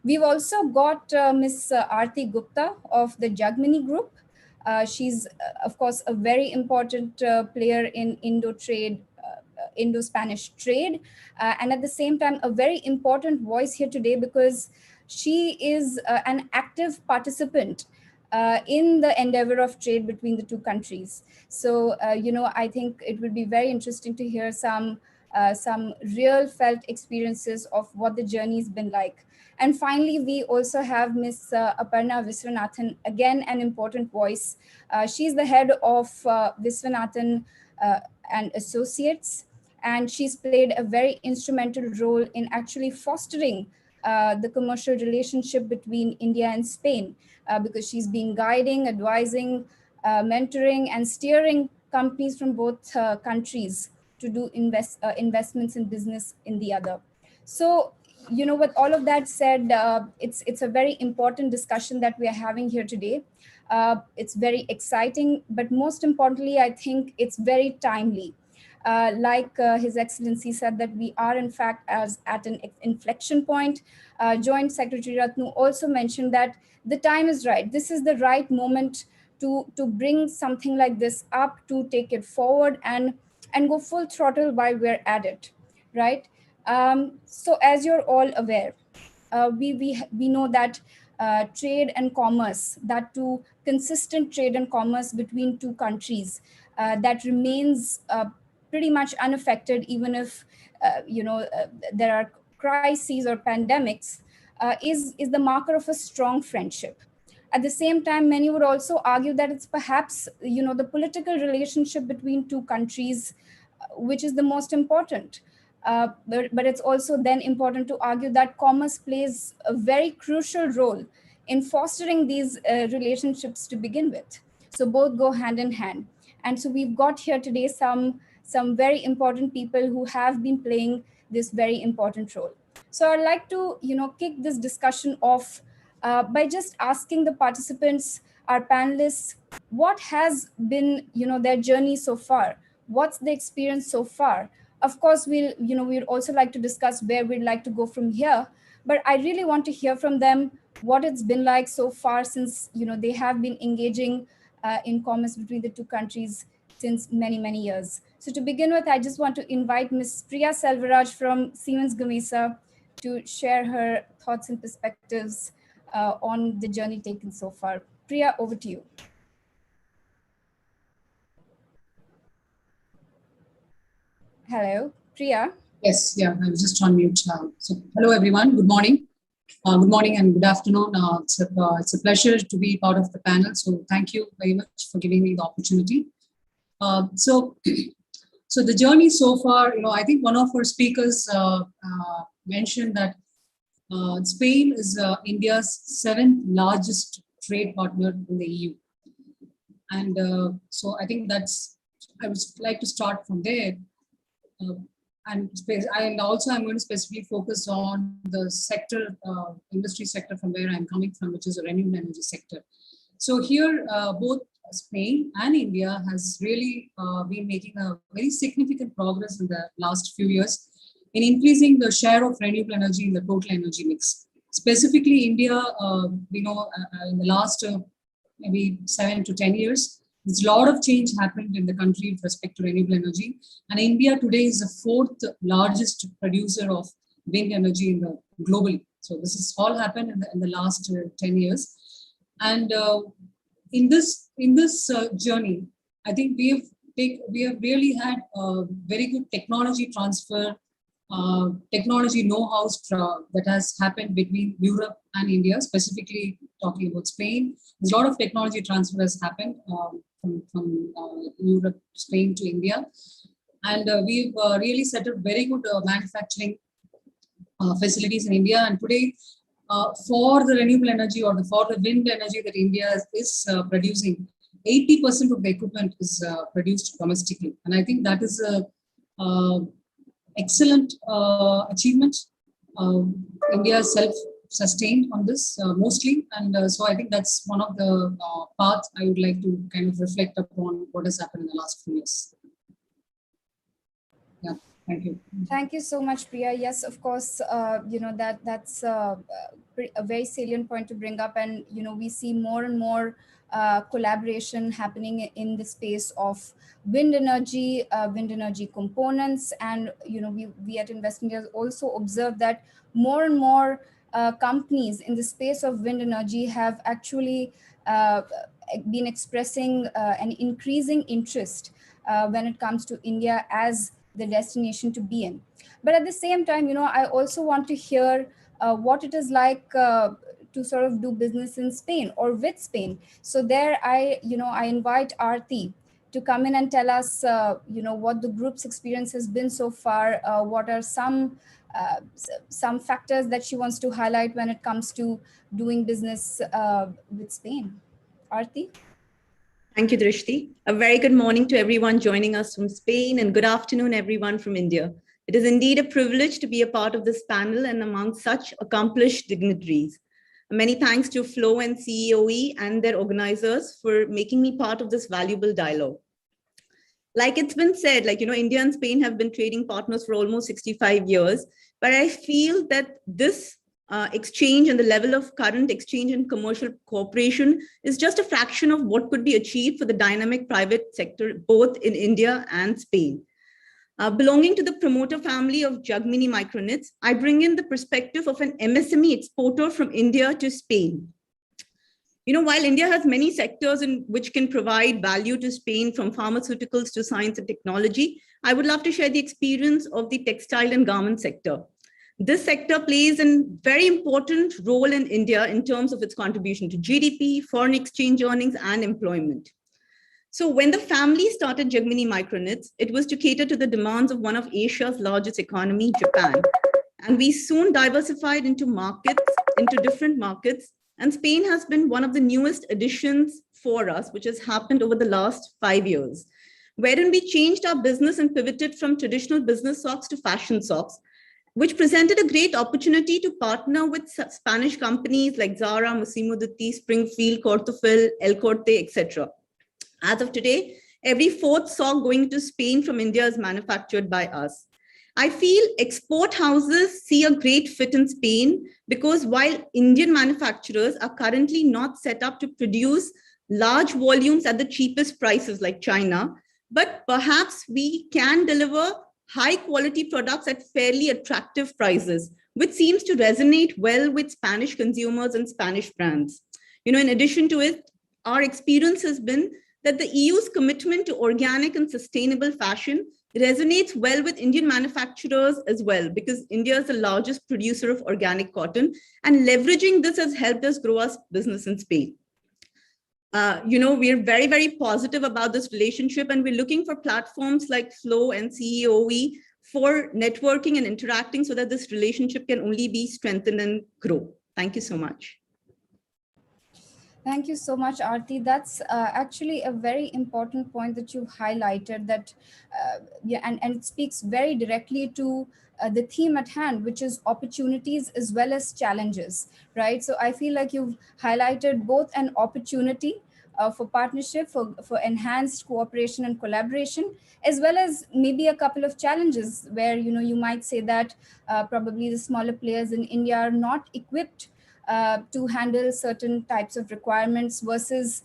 We've also got Ms. Aarti Gupta of the Jagmini Group. She's, of course, a very important player in Indo-Spanish trade, and at the same time, a very important voice here today because she is an active participant in the endeavor of trade between the two countries. So, I think it would be very interesting to hear some real felt experiences of what the journey's been like. And finally, we also have Ms. Aparna Viswanathan, again, an important voice. She's the head of Viswanathan and Associates, and she's played a very instrumental role in actually fostering the commercial relationship between India and Spain, because she's been guiding, advising, mentoring, and steering companies from both countries to do investments in business in the other. So, with all of that said, it's a very important discussion that we are having here today. It's very exciting, but most importantly, I think it's very timely. Like His Excellency said, that we are in fact at an inflection point. Joint Secretary Ratnu also mentioned that the time is right. This is the right moment to bring something like this up, to take it forward and go full throttle while we're at it, right? So as you're all aware, we know that trade and commerce, that too consistent trade and commerce between two countries, that remains pretty much unaffected, even if there are crises or pandemics, is the marker of a strong friendship. At the same time, many would also argue that it's perhaps the political relationship between two countries which is the most important. But it's also then important to argue that commerce plays a very crucial role in fostering these relationships to begin with. So both go hand in hand. And so we've got here today some very important people who have been playing this very important role. So I'd like to kick this discussion off by just asking the participants our panelists what has been, their journey so far. What's the experience so far? Of course, we'd also like to discuss where we'd like to go from here, but I really want to hear from them what it's been like so far since, they have been engaging in commerce between the two countries since many, many years. So to begin with, I just want to invite Ms. Priya Selvaraj from Siemens Gamesa to share her thoughts and perspectives on the journey taken so far. Priya, over to you. Hello, Priya. Yes, yeah, I was just on mute. So hello, everyone. Good morning. Good morning and good afternoon. It's a pleasure to be part of the panel. So thank you very much for giving me the opportunity. So the journey so far, I think one of our speakers mentioned that Spain is India's 7th largest trade partner in the EU. And so I think I would like to start from there. And also I'm going to specifically focus on the sector, industry sector from where I'm coming from, which is the renewable energy sector. So here, both Spain and India has really been making a very significant progress in the last few years in increasing the share of renewable energy in the total energy mix. Specifically, India, in the last maybe 7 to 10 years, there's a lot of change happened in the country with respect to renewable energy. And India today is the 4th largest producer of wind energy globally. So this has all happened in the last 10 years. And in this journey, I think we have really had a very good technology transfer, technology know-how that has happened between Europe and India, specifically talking about Spain. There's a lot of technology transfer has happened from Europe, Spain to India. And we've really set up very good manufacturing facilities in India. And today, for the renewable energy or for the wind energy that India is producing, 80% of the equipment is produced domestically. And I think that is a excellent achievement. India is self-sustained on this mostly. And so I think that's one of the paths I would like to kind of reflect upon what has happened in the last few years. Yeah, thank you. Thank you so much, Priya. Yes, of course, that's a very salient point to bring up. And, we see more and more collaboration happening in the space of wind energy components. And, we at Invest India also observed that more and more companies in the space of wind energy have actually been expressing an increasing interest when it comes to India as the destination to be in. But at the same time, I also want to hear what it is like to sort of do business in Spain or with Spain. So there I invite Aarti to come in and tell us, what the group's experience has been so far. What are some factors that she wants to highlight when it comes to doing business with Spain. Aarti? Thank you, Drishti. A very good morning to everyone joining us from Spain, and good afternoon, everyone from India. It is indeed a privilege to be a part of this panel and among such accomplished dignitaries. Many thanks to Flow and CEOE and their organizers for making me part of this valuable dialogue. Like it's been said, India and Spain have been trading partners for almost 65 years, but I feel that this exchange and the level of current exchange and commercial cooperation is just a fraction of what could be achieved for the dynamic private sector, both in India and Spain. Belonging to the promoter family of Jagmini Micronits, I bring in the perspective of an MSME exporter from India to Spain. While India has many sectors in which can provide value to Spain, from pharmaceuticals to science and technology, I would love to share the experience of the textile and garment sector. This sector plays a very important role in India in terms of its contribution to GDP, foreign exchange earnings, and employment. So when the family started Jagmini Micronits, it was to cater to the demands of one of Asia's largest economy, Japan. And we soon diversified into different markets. And Spain has been one of the newest additions for us, which has happened over the last 5 years, wherein we changed our business and pivoted from traditional business socks to fashion socks. which presented a great opportunity to partner with Spanish companies like Zara, Massimo Dutti, Springfield, Cortofil, El Corte, etc. As of today, every fourth sock going to Spain from India is manufactured by us. I feel export houses see a great fit in Spain because while Indian manufacturers are currently not set up to produce large volumes at the cheapest prices like China, but perhaps we can deliver high quality products at fairly attractive prices, which seems to resonate well with Spanish consumers and Spanish brands. In addition to it, our experience has been that the EU's commitment to organic and sustainable fashion resonates well with Indian manufacturers as well, because India is the largest producer of organic cotton, and leveraging this has helped us grow our business in Spain. We're very, very positive about this relationship, and we're looking for platforms like Flow and CEOE for networking and interacting so that this relationship can only be strengthened and grow. Thank you so much. Thank you so much, Aarti. That's actually a very important point that you've highlighted, that and it speaks very directly to the theme at hand, which is opportunities as well as challenges, right? So I feel like you've highlighted both an opportunity for partnership, for enhanced cooperation and collaboration, as well as maybe a couple of challenges where, you might say that probably the smaller players in India are not equipped to handle certain types of requirements, versus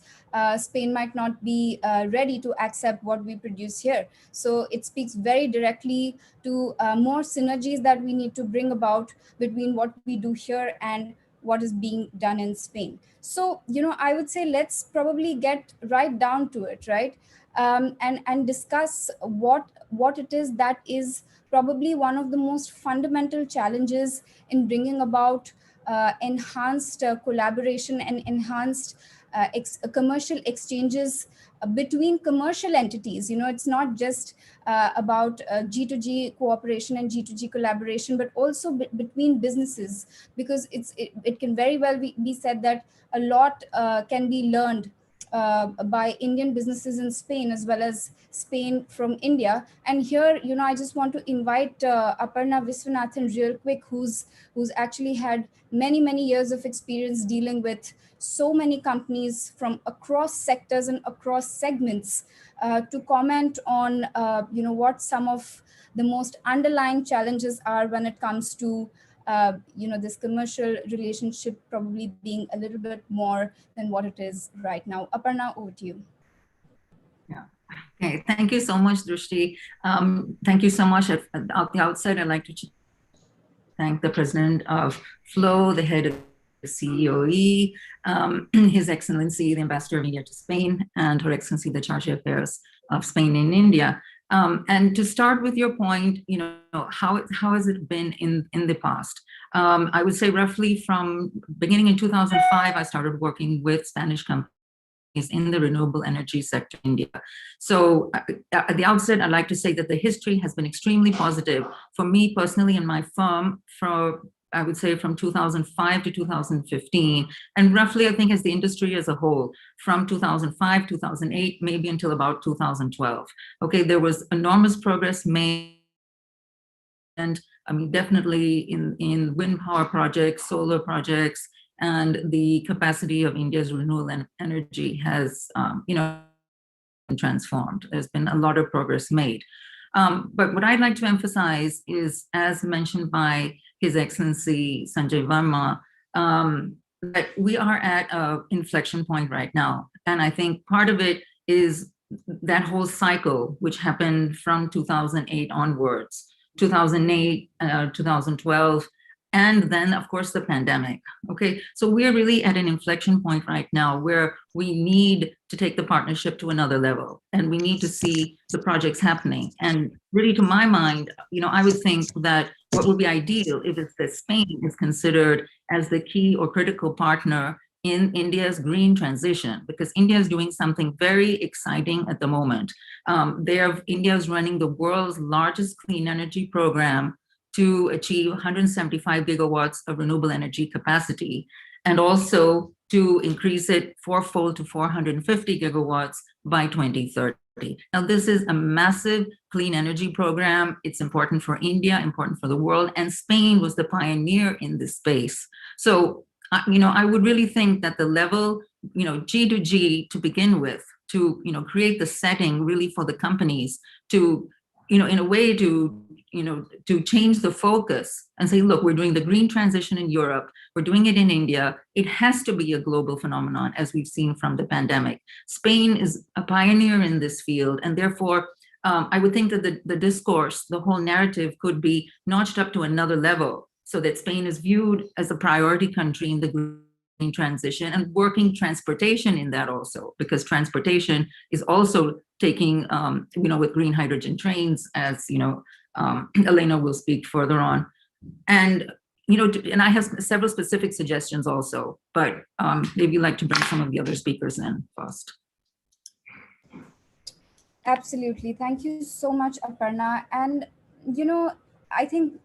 Spain might not be ready to accept what we produce here. So it speaks very directly to more synergies that we need to bring about between what we do here and what is being done in Spain. So, I would say let's probably get right down to it, right? And discuss what it is that is probably one of the most fundamental challenges in bringing about enhanced collaboration and enhanced commercial exchanges between commercial entities. It's not just about G2G cooperation and G2G collaboration, but also between businesses, because it can very well be said that a lot can be learned by Indian businesses in Spain as well as Spain from India. And here, I just want to invite Aparna Viswanathan real quick, who's actually had many, many years of experience dealing with so many companies from across sectors and across segments to comment on, what some of the most underlying challenges are when it comes to this commercial relationship probably being a little bit more than what it is right now. Aparna, over to you. Yeah. Okay. Thank you so much, Drishti. Thank you so much. At the outset, I'd like to thank the president of Flow, the head of the CEOE, His Excellency, the Ambassador of India to Spain, and Her Excellency, the Charge d'Affaires of Spain in India. And to start with your point, how has it been in the past? I would say roughly from beginning in 2005, I started working with Spanish companies in the renewable energy sector in India. So at the outset, I'd like to say that the history has been extremely positive for me personally and my firm I would say from 2005 to 2015, and roughly I think as the industry as a whole, from 2005, 2008, maybe until about 2012. Okay, there was enormous progress made, and I mean, definitely in wind power projects, solar projects, and the capacity of India's renewable energy has, transformed. There's been a lot of progress made. But what I'd like to emphasize is, as mentioned by His Excellency Sanjay Verma, that we are at an inflection point right now. And I think part of it is that whole cycle, which happened from 2008 onwards, 2008, 2012, and then, of course, the pandemic. Okay, so we're really at an inflection point right now where we need to take the partnership to another level, and we need to see the projects happening. And really, to my mind, I would think that what would be ideal if it's that Spain is considered as the key or critical partner in India's green transition, because India is doing something very exciting at the moment. India is running the world's largest clean energy program to achieve 175 gigawatts of renewable energy capacity, and also to increase it fourfold to 450 gigawatts by 2030. Now, this is a massive clean energy program. It's important for India, important for the world, and Spain was the pioneer in this space. So, I would really think that the level, G to G to begin with, to, create the setting really for the companies to, in a way to change the focus and say, look, we're doing the green transition in Europe, we're doing it in India. It has to be a global phenomenon, as we've seen from the pandemic. Spain is a pioneer in this field, and therefore, I would think that the discourse, the whole narrative could be notched up to another level so that Spain is viewed as a priority country in the green transition, and working transportation in that also, because transportation is also taking, with green hydrogen trains, as Elena will speak further on. And and I have several specific suggestions also, but maybe you'd like to bring some of the other speakers in first. Absolutely. Thank you so much, Aparna. And, I think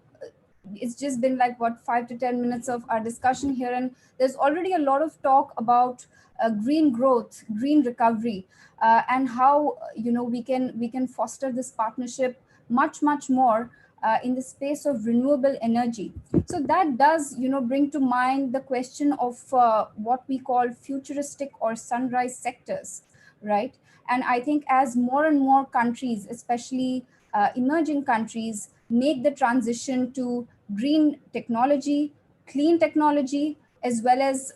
it's just been like, 5 to 10 minutes of our discussion here. And there's already a lot of talk about green growth, green recovery, and how, we can foster this partnership much, much more in the space of renewable energy. So that does, bring to mind the question of what we call futuristic or sunrise sectors, right? And I think as more and more countries, especially emerging countries, make the transition to green technology, clean technology, as well as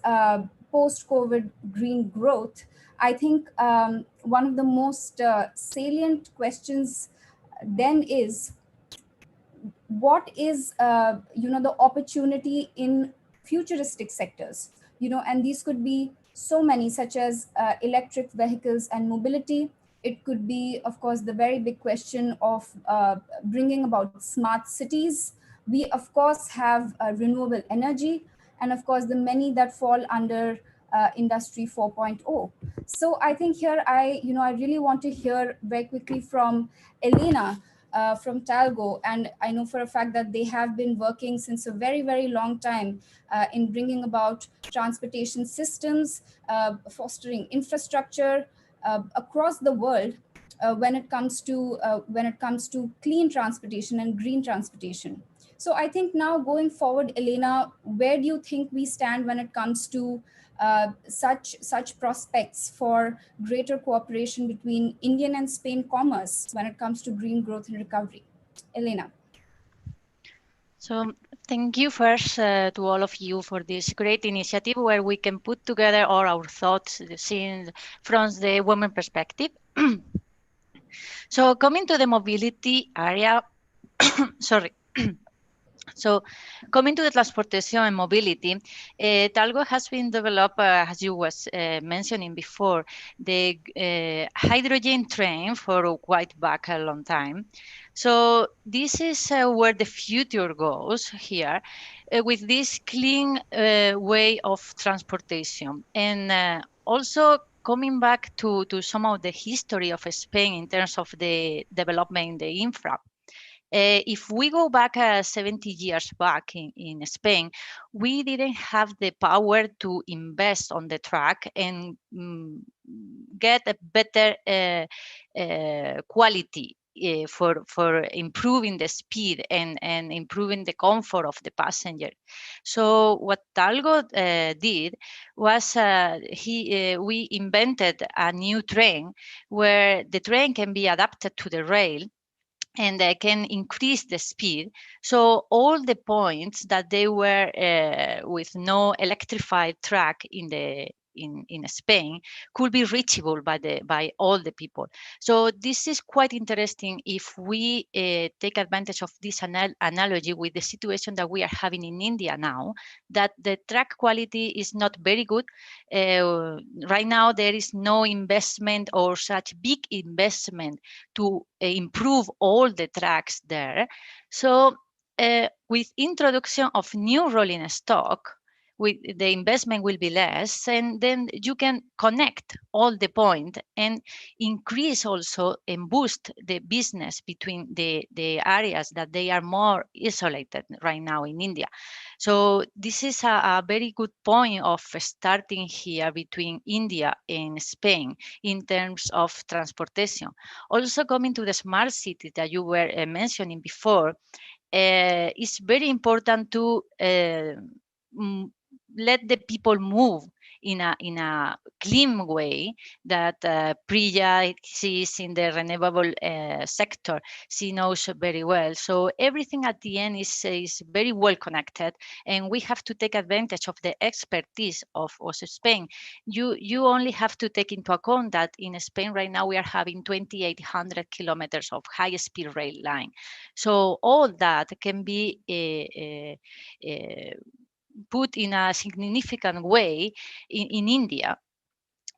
post-COVID green growth, I think one of the most salient questions then is, what is the opportunity in futuristic sectors, and these could be so many, such as electric vehicles and mobility. It could be, of course, the very big question of bringing about smart cities. We, of course, have renewable energy, and of course, the many that fall under Industry 4.0. So I think here I really want to hear very quickly from Elena, from Talgo, and I know for a fact that they have been working since a very, very long time in bringing about transportation systems, fostering infrastructure across the world when it comes to clean transportation and green transportation. So I think now going forward, Elena, where do you think we stand when it comes to such prospects for greater cooperation between Indian and Spain commerce when it comes to green growth and recovery? Elena. So thank you first to all of you for this great initiative where we can put together all our thoughts seen from the women perspective. So coming to the mobility area, sorry. So coming to the transportation and mobility, Talgo has been developed, as you was mentioning before, the hydrogen train for quite back a long time. So this is where the future goes here with this clean way of transportation. And also coming back to some of the history of Spain in terms of the development in the infra. If we go back 70 years back in Spain, we didn't have the power to invest on the track and get a better quality for improving the speed and improving the comfort of the passenger. So what Talgo did was we invented a new train where the train can be adapted to the rail and they can increase the speed. So all the points that they were with no electrified track in Spain could be reachable by all the people. So this is quite interesting if we take advantage of this analogy with the situation that we are having in India now, that the track quality is not very good. Right now, there is no investment or such big investment to improve all the tracks there. So with introduction of new rolling stock, the investment will be less, and then you can connect all the point and increase also and boost the business between the areas that they are more isolated right now in India. So this is a very good point of starting here between India and Spain in terms of transportation. Also coming to the smart city that you were mentioning before, it's very important to let the people move in a clean way that Priya sees in the renewable sector. She knows very well. So everything at the end is very well connected, and we have to take advantage of the expertise of Spain. You only have to take into account that in Spain right now we are having 2,800 kilometers of high-speed rail line. So all that can be put in a significant way in India,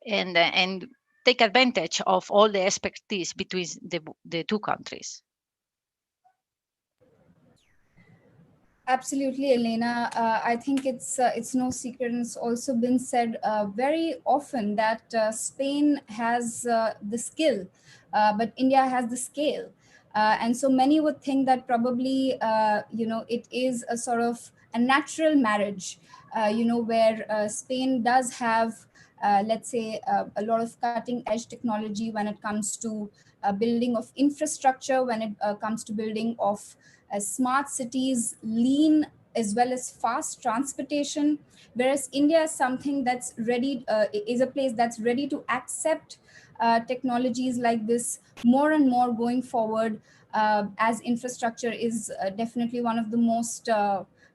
and take advantage of all the expertise between the two countries. Absolutely, Elena. I think it's no secret, and it's also been said very often that Spain has the skill, but India has the scale. And so many would think that probably, it is a sort of a natural marriage, where Spain does have, let's say, a lot of cutting edge technology when it comes to building of infrastructure, when it comes to building of smart cities, lean as well as fast transportation, whereas India is something that's ready, is a place that's ready to accept technologies like this more and more going forward, as infrastructure is definitely one of the most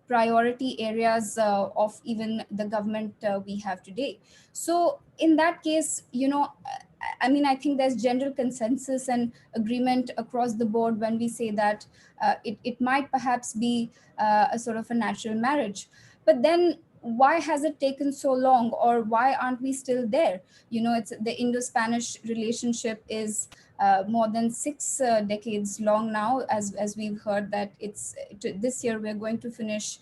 priority areas of even the government we have today. So in that case, I think there's general consensus and agreement across the board when we say that it might perhaps be a sort of a natural marriage. But then why has it taken so long, or why aren't we still there? It's the Indo-Spanish relationship is more than 6 decades long now, as we've heard that this year we're going to finish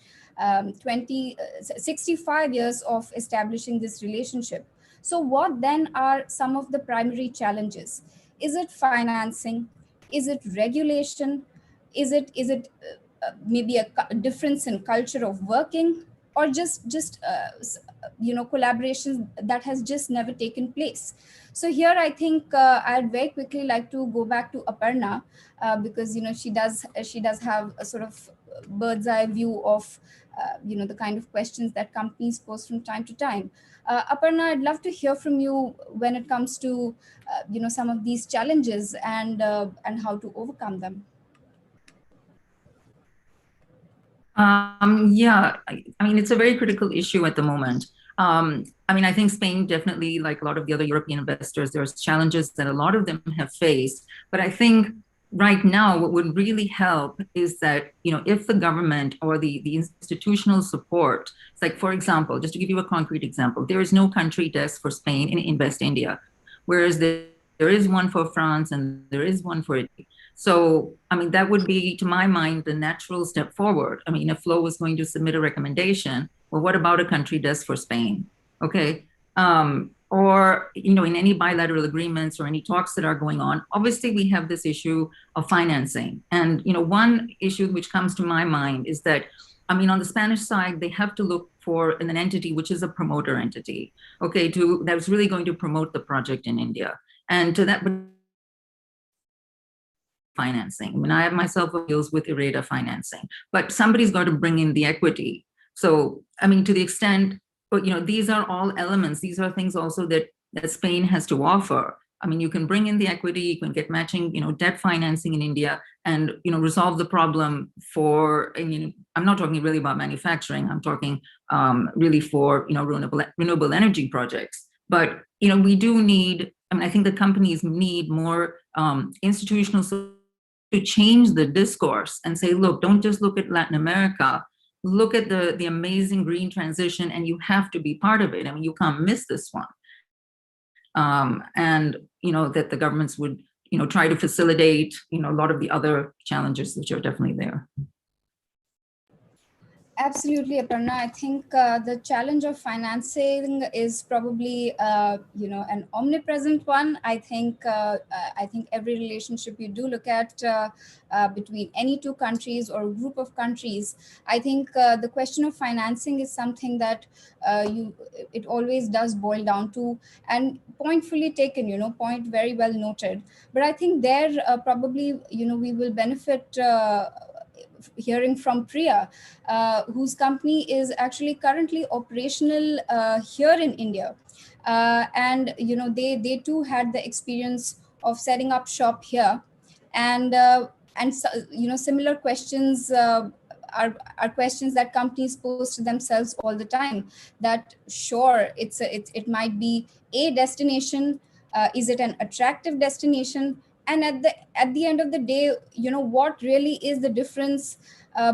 65 years of establishing this relationship. So what then are some of the primary challenges? Is it financing? Is it regulation? Is it maybe a difference in culture of working, or just collaboration that has just never taken place? So here I think I'd very quickly like to go back to Aparna, because she does have a sort of bird's eye view of the kind of questions that companies pose from time to time. Aparna, I'd love to hear from you when it comes to some of these challenges and how to overcome them. Yeah, I mean, it's a very critical issue at the moment. I think Spain definitely, like a lot of the other European investors, there's challenges that a lot of them have faced. But I think right now, what would really help is that, if the government or the institutional support, it's like, for example, just to give you a concrete example, there is no country desk for Spain in Invest India, whereas there is one for France and there is one for Italy. So, that would be, to my mind, the natural step forward. If Flo was going to submit a recommendation, well, what about a country desk for Spain? Okay. Or, in any bilateral agreements or any talks that are going on, obviously we have this issue of financing. And, one issue which comes to my mind is that, on the Spanish side, they have to look for an entity which is a promoter entity, okay, that's really going to promote the project in India. And to that financing. I have myself deals with IREDA financing, but somebody's got to bring in the equity. So, to the extent, but these are all elements. These are things also that Spain has to offer. You can bring in the equity, you can get matching, debt financing in India, and resolve the problem for. I'm not talking really about manufacturing. I'm talking really for renewable energy projects. But we do need. I think the companies need more institutional support to change the discourse and say, look, don't just look at Latin America. Look at the amazing green transition, and you have to be part of it. You can't miss this one. And that the governments would try to facilitate a lot of the other challenges which are definitely there. Absolutely, Aparna. I think the challenge of financing is probably, an omnipresent one. I think every relationship you do look at between any two countries or a group of countries, I think the question of financing is something that it always does boil down to. And point fully taken, point very well noted. But I think there probably, we will benefit. Hearing from Priya, whose company is actually currently operational here in India, and they too had the experience of setting up shop here, and similar questions are questions that companies pose to themselves all the time. That sure, it might be a destination. Is it an attractive destination? And at the end of the day, what really is the difference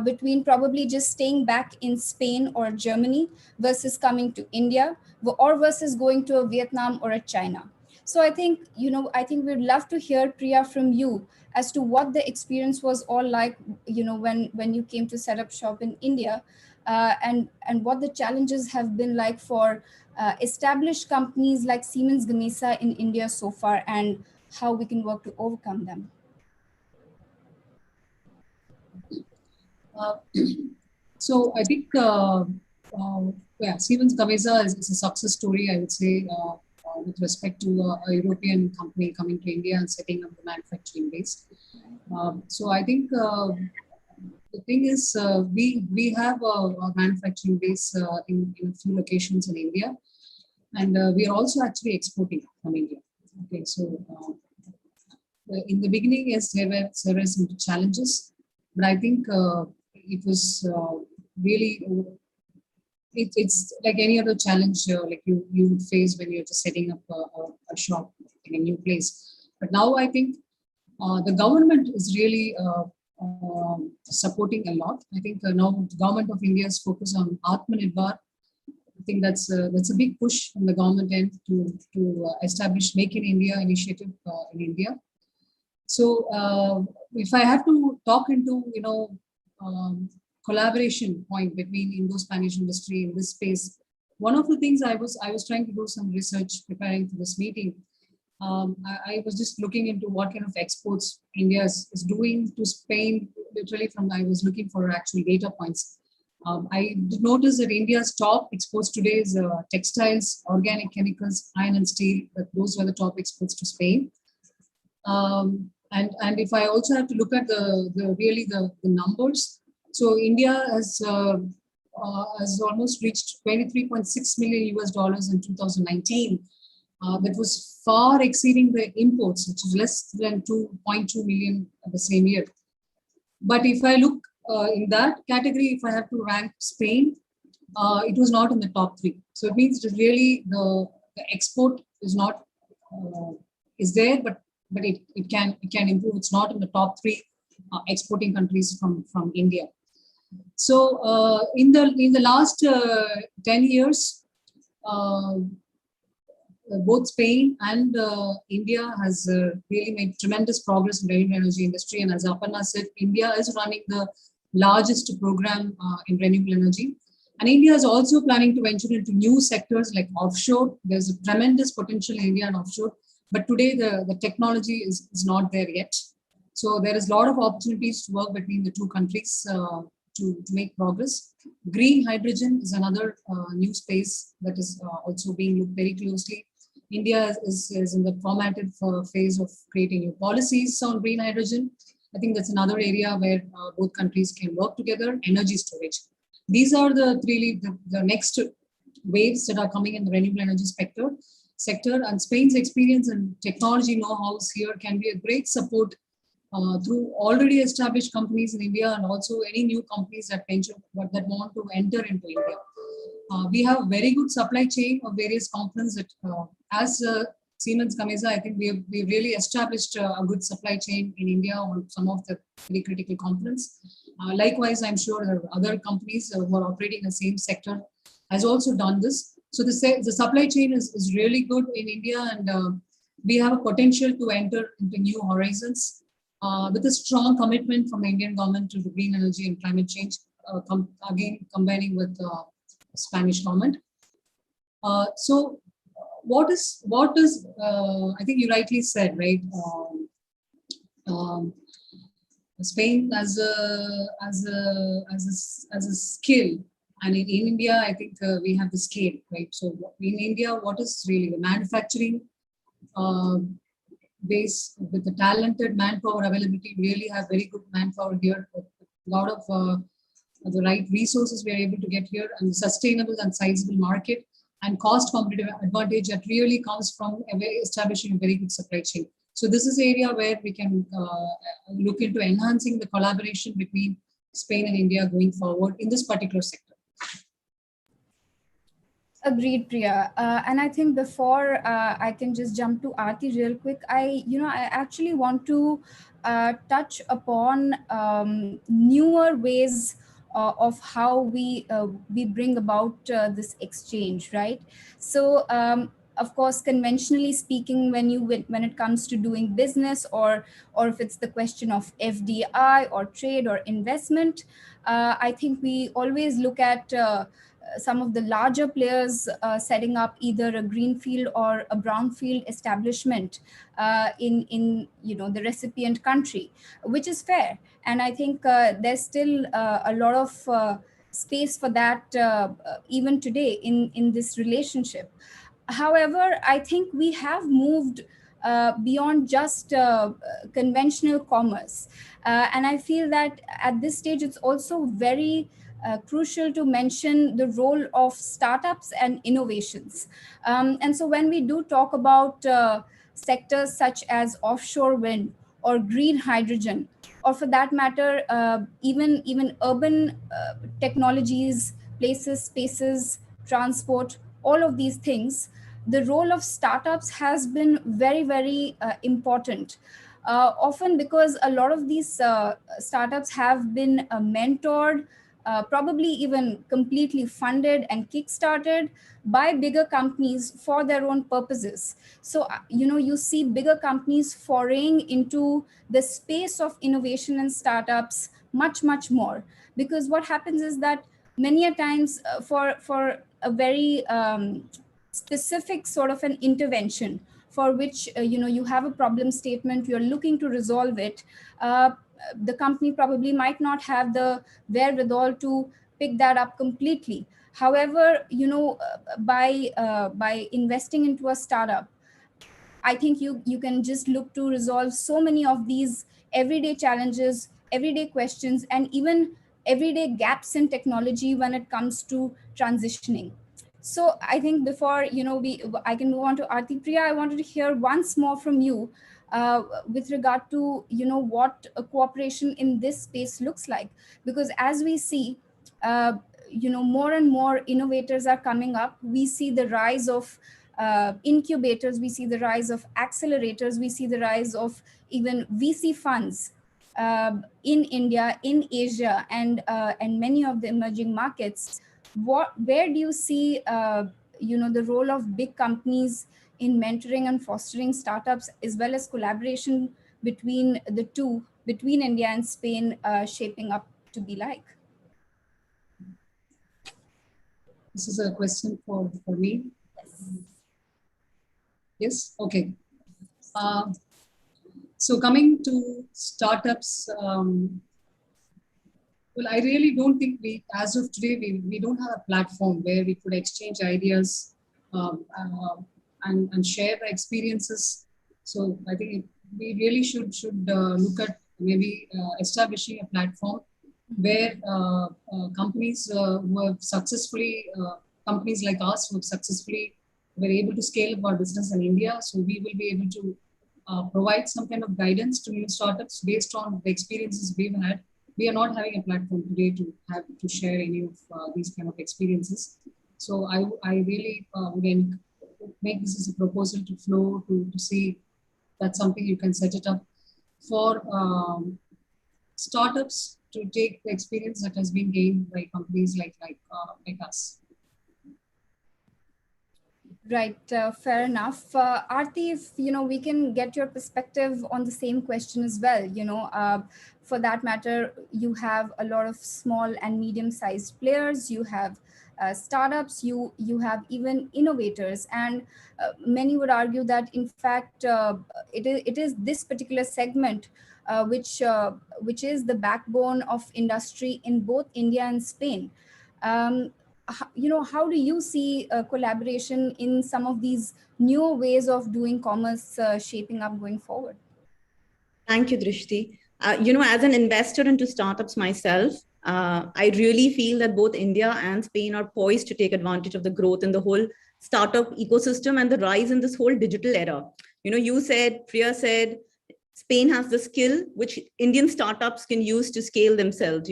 between probably just staying back in Spain or Germany versus coming to India, or versus going to a Vietnam or a China? So I think we'd love to hear, Priya, from you as to what the experience was all like, when you came to set up shop in India, and what the challenges have been like for established companies like Siemens Gamesa in India so far, and how we can work to overcome them. So I think, Siemens Gamesa is a success story, I would say, with respect to a European company coming to India and setting up the manufacturing base. So I think the thing is, we have a manufacturing base in a few locations in India, and we are also actually exporting from India. Okay, so in the beginning, yes, there were some challenges, but I think it was really, it's like any other challenge like you would face when you're just setting up a shop in a new place. But now I think the government is really supporting a lot. I think now the government of India is focused on Atmanirbhar. I think that's a big push from the government end to establish Make in India initiative in India. So if I have to talk into collaboration point between Indo-Spanish industry in this space, one of the things I was trying to do some research preparing for this meeting. I was just looking into what kind of exports India is doing to Spain. Literally, I was looking for actual data points. I did notice that India's top exports today is textiles, organic chemicals, iron and steel. Those were the top exports to Spain. And if I also have to look at the numbers, so India has almost reached $23.6 million in 2019. That was far exceeding the imports, which is less than 2.2 million the same year. But if I look in that category, if I have to rank Spain, it was not in the top 3. So it means that really the export is not is there, but it can improve. It's not in the top 3 exporting countries from India. So in the last 10 years, both Spain and India has really made tremendous progress in the renewable energy industry. And as Aparna said, India is running the largest program in renewable energy. And India is also planning to venture into new sectors like offshore. There's a tremendous potential in India and offshore, but today the technology is not there yet. So there is a lot of opportunities to work between the two countries to make progress. Green hydrogen is another new space that is also being looked very closely. India is in the formative phase of creating new policies on green hydrogen. I think that's another area where both countries can work together. Energy storage. These are the next waves that are coming in the renewable energy sector. And Spain's experience and technology know-hows here can be a great support through already established companies in India, and also any new companies that want to enter into India. We have very good supply chain of various components that as Siemens Gamesa, I think we've really established a good supply chain in India on some of the very critical components. Likewise, I'm sure there are other companies who are operating in the same sector has also done this. So the supply chain is really good in India, and we have a potential to enter into new horizons with a strong commitment from the Indian government to the green energy and climate change. again combining with Spanish government. So what is I think you rightly said, right? Spain as a skill, and in India, I think we have the scale, right? So in India, what is really the manufacturing base with the talented manpower availability? We really have very good manpower here. A lot of the right resources we are able to get here, and sustainable and sizable market and cost competitive advantage that really comes from establishing a very good supply chain. So this is the area where we can look into enhancing the collaboration between Spain and India going forward in this particular sector. Agreed, Priya. And I think before I can just jump to Aarti real quick, I actually want to touch upon newer ways of how we bring about this exchange, right? So of course, conventionally speaking, when it comes to doing business, or if it's the question of FDI or trade or investment, I think we always look at some of the larger players setting up either a greenfield or a brownfield establishment in the recipient country, which is fair. And I think there's still a lot of space for that even today in this relationship. However, I think we have moved beyond just conventional commerce. And I feel that at this stage, it's also very crucial to mention the role of startups and innovations. And so when we do talk about sectors such as offshore wind or green hydrogen, or for that matter, even urban technologies, places, spaces, transport, all of these things, the role of startups has been very, very important. Often because a lot of these startups have been mentored, probably even completely funded and kickstarted by bigger companies for their own purposes. So, you see bigger companies foraying into the space of innovation and startups much, much more. Because what happens is that many a times for a very specific sort of an intervention for which, you have a problem statement, you're looking to resolve it, the company probably might not have the wherewithal to pick that up completely. However, by investing into a startup, I think you can just look to resolve so many of these everyday challenges, everyday questions, and even everyday gaps in technology when it comes to transitioning. So I think before I can move on to Aarti, Priya, I wanted to hear once more from you with regard to what a cooperation in this space looks like, because as we see more and more innovators are coming up. We see the rise of incubators, we see the rise of accelerators, we see the rise of even VC funds in India, in Asia, and many of the emerging markets. Where do you see the role of big companies in mentoring and fostering startups, as well as collaboration between the two, between India and Spain, shaping up to be like? This is a question for me. Yes, okay. So coming to startups, well, I really don't think as of today, we don't have a platform where we could exchange ideas and share the experiences. So I think we really should look at maybe establishing a platform where companies who have successfully, companies like us who have successfully were able to scale up our business in India. So we will be able to provide some kind of guidance to new startups based on the experiences we've had. We are not having a platform today to share any of these kind of experiences. So I really would make this as a proposal to Flow to see that's something you can set it up for startups to take the experience that has been gained by companies like us. Right, fair enough. Aarti, if we can get your perspective on the same question as well. for that matter, you have a lot of small and medium-sized players, you have startups, you have even innovators, and many would argue that in fact it is this particular segment which is the backbone of industry in both India and Spain. How do you see collaboration in some of these newer ways of doing commerce shaping up going forward? Thank you, Drishti. As an investor into startups myself, I really feel that both India and Spain are poised to take advantage of the growth in the whole startup ecosystem and the rise in this whole digital era. You said, Priya said, Spain has the skill which Indian startups can use to scale themselves.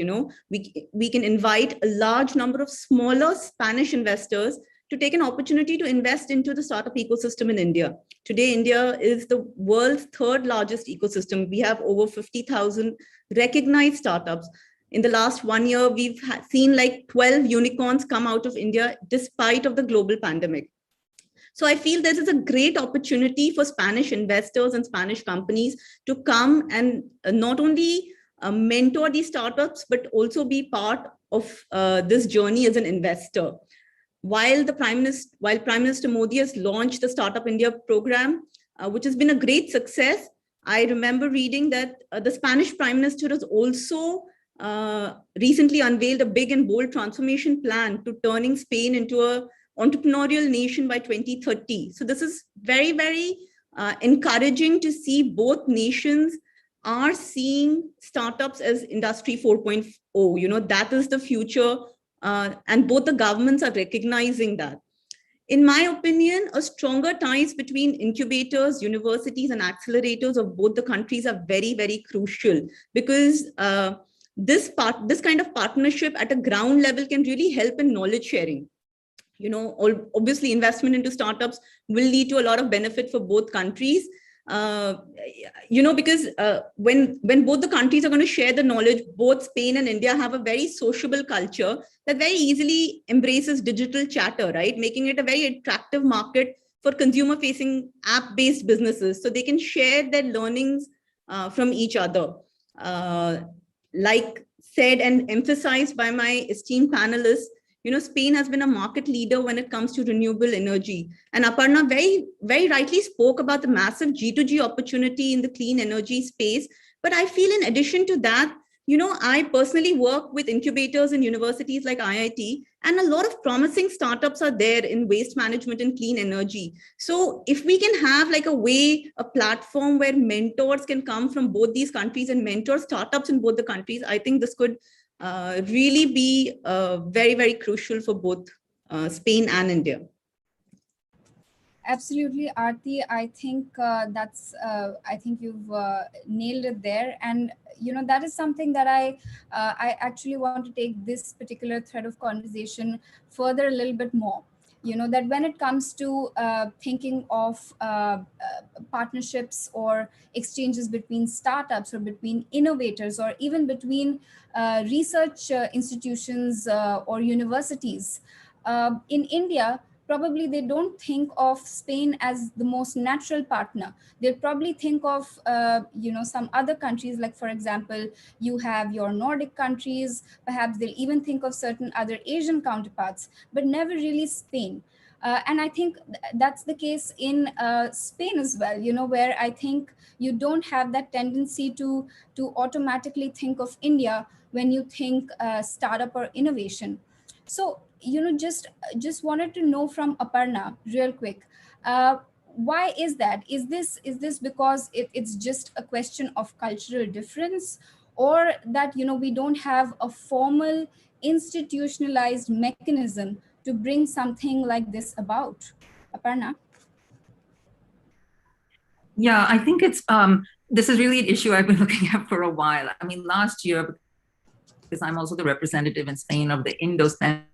We can invite a large number of smaller Spanish investors to take an opportunity to invest into the startup ecosystem in India. Today, India is the world's third largest ecosystem. We have over 50,000 recognized startups. In the last 1 year, we've seen like 12 unicorns come out of India despite of the global pandemic. So I feel this is a great opportunity for Spanish investors and Spanish companies to come and not only mentor these startups, but also be part of this journey as an investor. While Prime Minister Modi has launched the Startup India program, which has been a great success, I remember reading that the Spanish Prime Minister has also recently unveiled a big and bold transformation plan to turning Spain into an entrepreneurial nation by 2030. So this is very, very encouraging to see both nations are seeing startups as industry 4.0. That is the future. And both the governments are recognizing that. In my opinion, a stronger ties between incubators, universities, and accelerators of both the countries are very, very crucial, because this kind of partnership at a ground level can really help in knowledge sharing. Obviously, investment into startups will lead to a lot of benefit for both countries. Because when both the countries are going to share the knowledge, both Spain and India have a very sociable culture that very easily embraces digital chatter, right? Making it a very attractive market for consumer-facing app-based businesses, so they can share their learnings from each other. Like said and emphasized by my esteemed panelists, Spain has been a market leader when it comes to renewable energy. And Aparna very, very rightly spoke about the massive G2G opportunity in the clean energy space. But I feel in addition to that, I personally work with incubators in universities like IIT, and a lot of promising startups are there in waste management and clean energy. So if we can have like a platform where mentors can come from both these countries and mentor startups in both the countries, I think this could really be very, very crucial for both Spain and India. Absolutely, Aarti. I think I think you've nailed it there, and that is something that I actually want to take this particular thread of conversation further a little bit more. That when it comes to thinking of partnerships or exchanges between startups or between innovators or even between research institutions or universities, in India, probably they don't think of Spain as the most natural partner. They'll probably think of, some other countries, like, for example, you have your Nordic countries, perhaps they'll even think of certain other Asian counterparts, but never really Spain. And I think that's the case in Spain as well, where I think you don't have that tendency to automatically think of India when you think startup or innovation. So, just wanted to know from Aparna real quick, why is that? Is this because it's just a question of cultural difference, or that we don't have a formal institutionalized mechanism to bring something like this about? Aparna? Yeah, I think it's this is really an issue I've been looking at for a while. I mean, last year, because I'm also the representative in Spain of the Indo-Spanish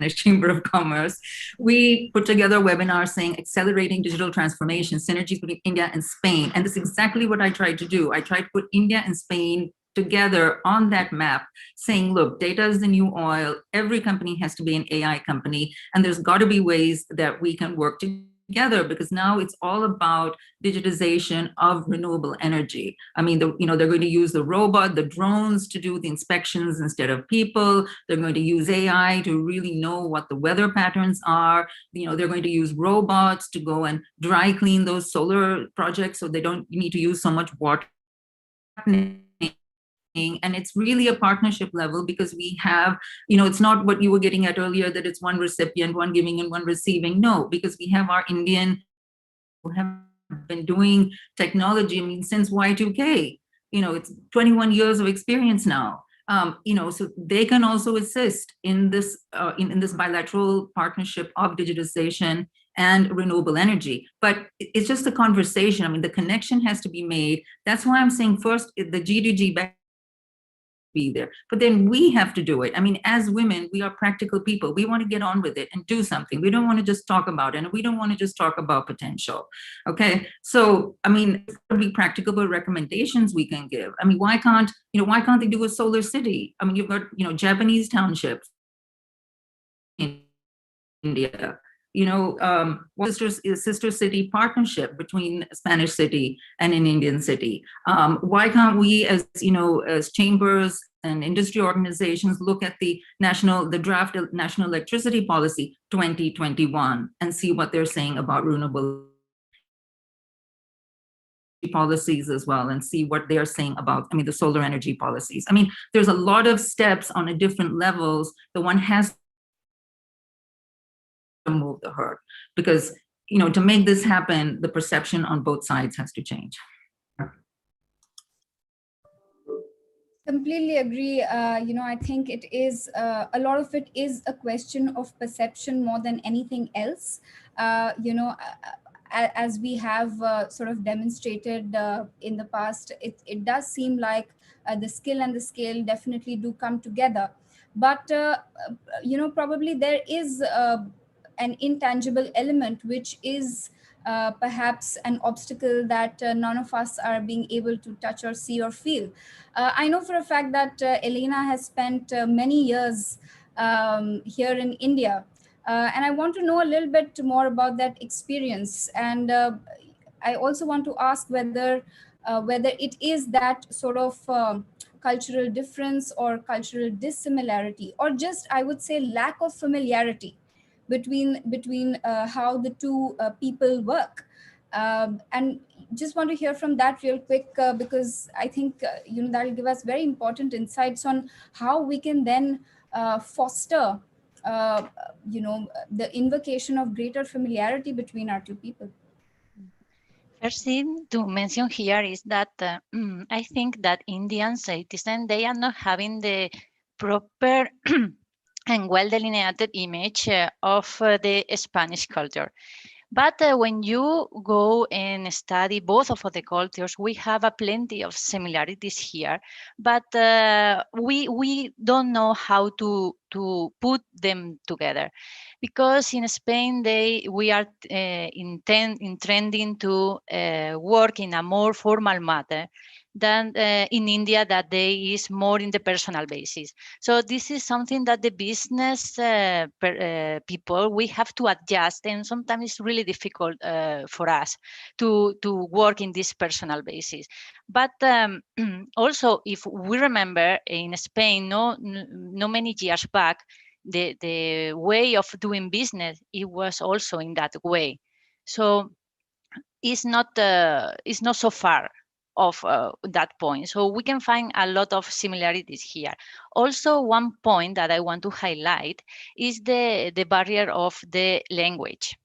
Chamber of Commerce, we put together a webinar saying accelerating digital transformation, synergies between India and Spain. And this is exactly what I tried to do. I tried to put India and Spain together on that map, saying, look, data is the new oil. Every company has to be an AI company. And there's got to be ways that we can work together together, because now it's all about digitization of renewable energy. I mean, they're going to use the robot, the drones to do the inspections instead of people. They're going to use AI to really know what the weather patterns are. They're going to use robots to go and dry clean those solar projects so they don't need to use so much water. And it's really a partnership level, because we have, it's not what you were getting at earlier, that it's one recipient, one giving and one receiving. No, because we have our Indian who have been doing technology, since Y2K, it's 21 years of experience now. So they can also assist in this in this bilateral partnership of digitization and renewable energy. But it's just a conversation. The connection has to be made. That's why I'm saying first, the G2G back be there, but then we have to do it. As women, we are practical people. We want to get on with it and do something. We don't want to just talk about it, and we don't want to just talk about potential. Okay, so it's going to be practical recommendations we can give. Why can't they do a solar city? You've got Japanese townships in India. Sister city partnership between a Spanish city and an Indian city. Why can't we, as chambers and industry organizations, look at the draft National Electricity Policy 2021 and see what they're saying about renewable policies as well, and see what they're saying about the solar energy policies. There's a lot of steps on a different levels that one has to move the herd, because to make this happen, the perception on both sides has to change. Completely agree. I think it is a lot of it is a question of perception more than anything else. As we have sort of demonstrated in the past, it does seem like the skill and the scale definitely do come together. But probably there is an intangible element which is perhaps an obstacle that none of us are being able to touch or see or feel. I know for a fact that Elena has spent many years here in India, and I want to know a little bit more about that experience. And I also want to ask whether it is that sort of cultural difference or cultural dissimilarity, or just, I would say, lack of familiarity between how the two people work. And just want to hear from that real quick, because I think that'll give us very important insights on how we can then foster the invocation of greater familiarity between our two people. First thing to mention here is that I think that Indian citizens, they are not having the proper and well-delineated image of the Spanish culture. But when you go and study both of the cultures, we have plenty of similarities here, but we don't know how to put them together, because in Spain we are intending to work in a more formal manner than in India, that is more in the personal basis. So this is something that the business people, we have to adjust, and sometimes it's really difficult for us to work in this personal basis. But also, if we remember, in Spain, no many years back, the way of doing business, it was also in that way. So it's not so far of that point. So we can find a lot of similarities here. Also, one point that I want to highlight is the barrier of the language,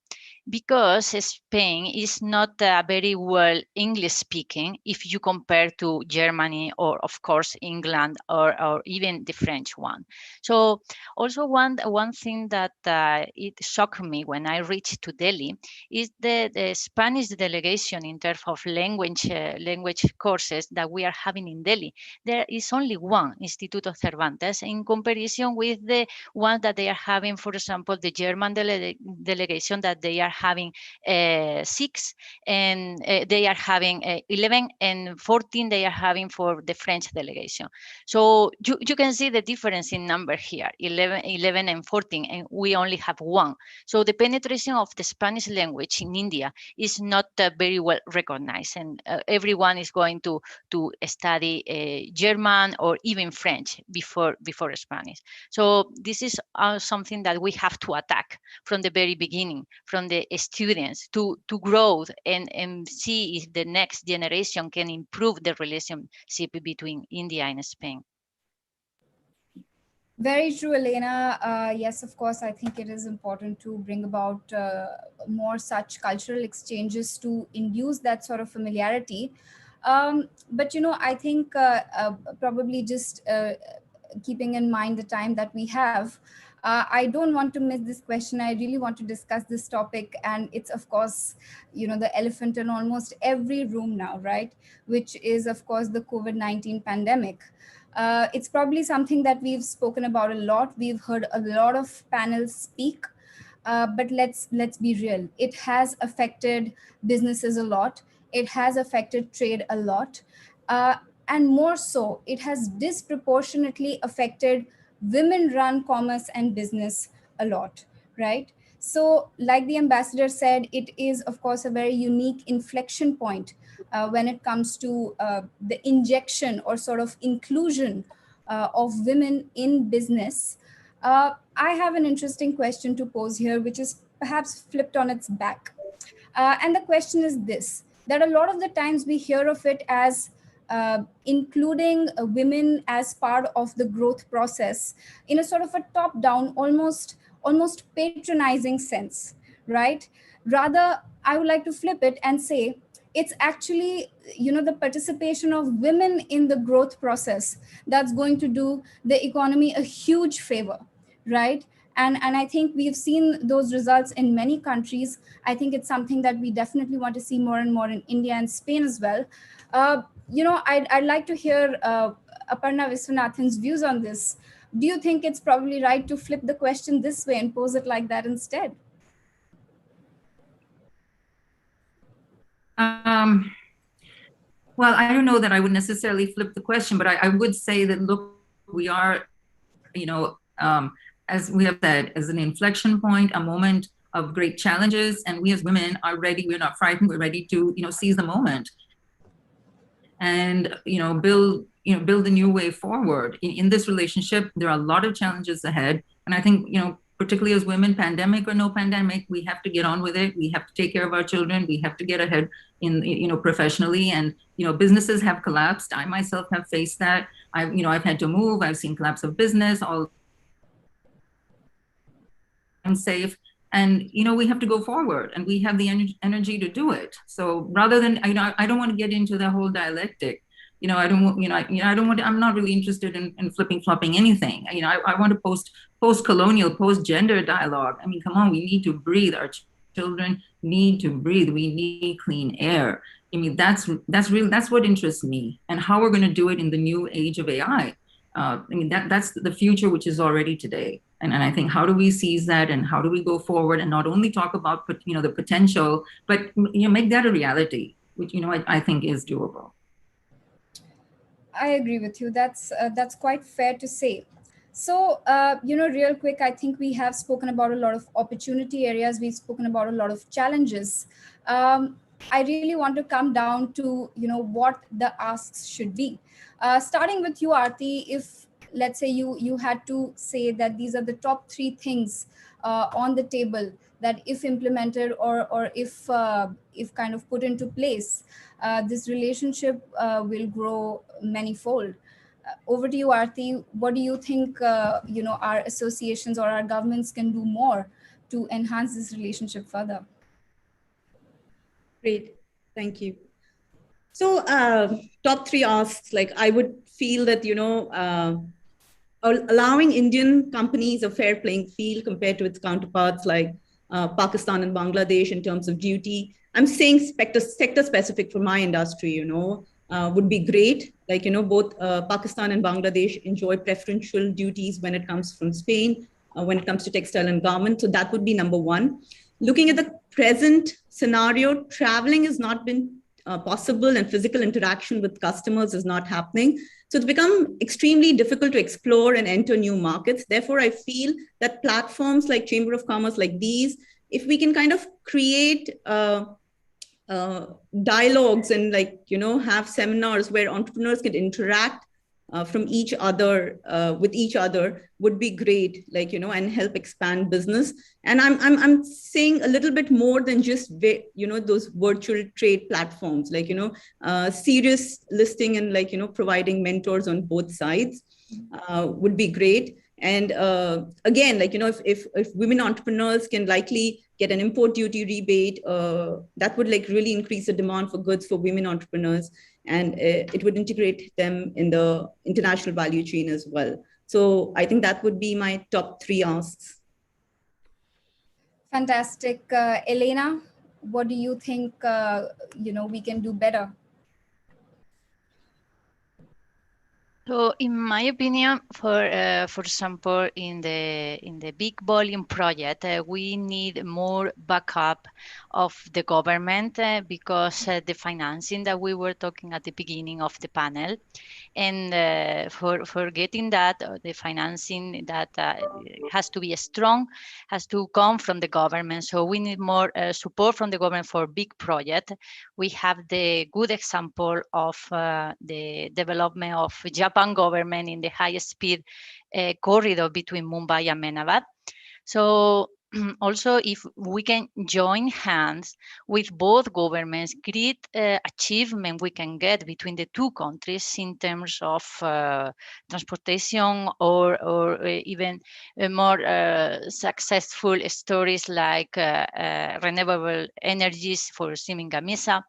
because Spain is not very well English speaking if you compare to Germany, or of course England, or even the French one. So also one thing that it shocked me when I reached to Delhi is the Spanish delegation in terms of language courses that we are having in Delhi. There is only one, Instituto Cervantes, in comparison with the one that they are having, for example, the German delegation that they are having 6, and they are having 11, and 14 they are having for the French delegation. So you can see the difference in number here, 11 and 14, and we only have 1. So the penetration of the Spanish language in India is not very well recognized, and everyone is going to study German or even French before Spanish. So this is something that we have to attack from the very beginning, from the students, to grow and see if the next generation can improve the relationship between India and Spain. Very true, Elena. Yes, of course, I think it is important to bring about more such cultural exchanges to induce that sort of familiarity. But, I think probably just keeping in mind the time that we have, I don't want to miss this question. I really want to discuss this topic. And it's, of course, the elephant in almost every room now, right? Which is, of course, the COVID-19 pandemic. It's probably something that we've spoken about a lot. We've heard a lot of panels speak, but let's be real. It has affected businesses a lot. It has affected trade a lot. And more so, it has disproportionately affected women-run commerce and business a lot, right? So like the ambassador said, it is, of course, a very unique inflection point when it comes to the injection or sort of inclusion of women in business. I have an interesting question to pose here, which is perhaps flipped on its back. And the question is this, that a lot of the times we hear of it as including women as part of the growth process in a sort of a top-down, almost patronizing sense, right? Rather, I would like to flip it and say, it's actually, the participation of women in the growth process that's going to do the economy a huge favor, right? And I think we've seen those results in many countries. I think it's something that we definitely want to see more and more in India and Spain as well. I'd like to hear Aparna Viswanathan's views on this. Do you think it's probably right to flip the question this way and pose it like that instead? Well, I don't know that I would necessarily flip the question, but I would say that, look, we are, as we have said, as an inflection point, a moment of great challenges, and we as women are ready. We're not frightened. We're ready to, seize the moment and, build a new way forward. In this relationship, there are a lot of challenges ahead. And I think, particularly as women, pandemic or no pandemic, we have to get on with it. We have to take care of our children. We have to get ahead professionally. And, businesses have collapsed. I myself have faced that. I've had to move. I've seen collapse of business, all unsafe. And, we have to go forward, and we have the energy to do it. So rather than, I don't want to get into the whole dialectic. I'm not really interested in flopping anything. I want to post-colonial, post-gender dialogue. I mean, come on, we need to breathe. Our children need to breathe. We need clean air. I mean, that's what interests me, and how we're going to do it in the new age of AI. That's the future, which is already today. And I think, how do we seize that, and how do we go forward and not only talk about, the potential, but, make that a reality, which, I think is doable. I agree with you. That's quite fair to say. So, real quick, I think we have spoken about a lot of opportunity areas. We've spoken about a lot of challenges. I really want to come down to, what the asks should be. Starting with you, Aarti, if let's say you had to say that these are the top 3 things on the table that if implemented or if kind of put into place, this relationship will grow manifold. Over to you, Aarti. What do you think, our associations or our governments can do more to enhance this relationship further? Great, thank you. So top 3 asks, like I would feel that, allowing Indian companies a fair playing field compared to its counterparts like Pakistan and Bangladesh in terms of duty. I'm saying sector specific for my industry, would be great. Like, both Pakistan and Bangladesh enjoy preferential duties when it comes from Spain, when it comes to textile and garment. So that would be number 1. looking at the present scenario, traveling has not been possible and physical interaction with customers is not happening. So it's become extremely difficult to explore and enter new markets. Therefore, I feel that platforms like Chamber of Commerce like these, if we can kind of create dialogues and have seminars where entrepreneurs can interact from each other with each other would be great, and help expand business. And I'm saying a little bit more than just those virtual trade platforms, serious listing and providing mentors on both sides would be great. And again, if women entrepreneurs can likely get an import duty rebate, that would really increase the demand for goods for women entrepreneurs, and it would integrate them in the international value chain as well. So I think that would be my top 3 asks. Fantastic. Elena, what do you think we can do better? So, in my opinion, for example, in the big volume project, we need more backup of the government because the financing that we were talking at the beginning of the panel, and for getting that, the financing that has to be strong, has to come from the government. So we need more support from the government for big project. We have the good example of the development of Japan government in the highest speed corridor between Mumbai and Ahmedabad. So also, if we can join hands with both governments, great achievement we can get between the 2 countries in terms of transportation or even more successful stories like renewable energies for Siemens Gamesa.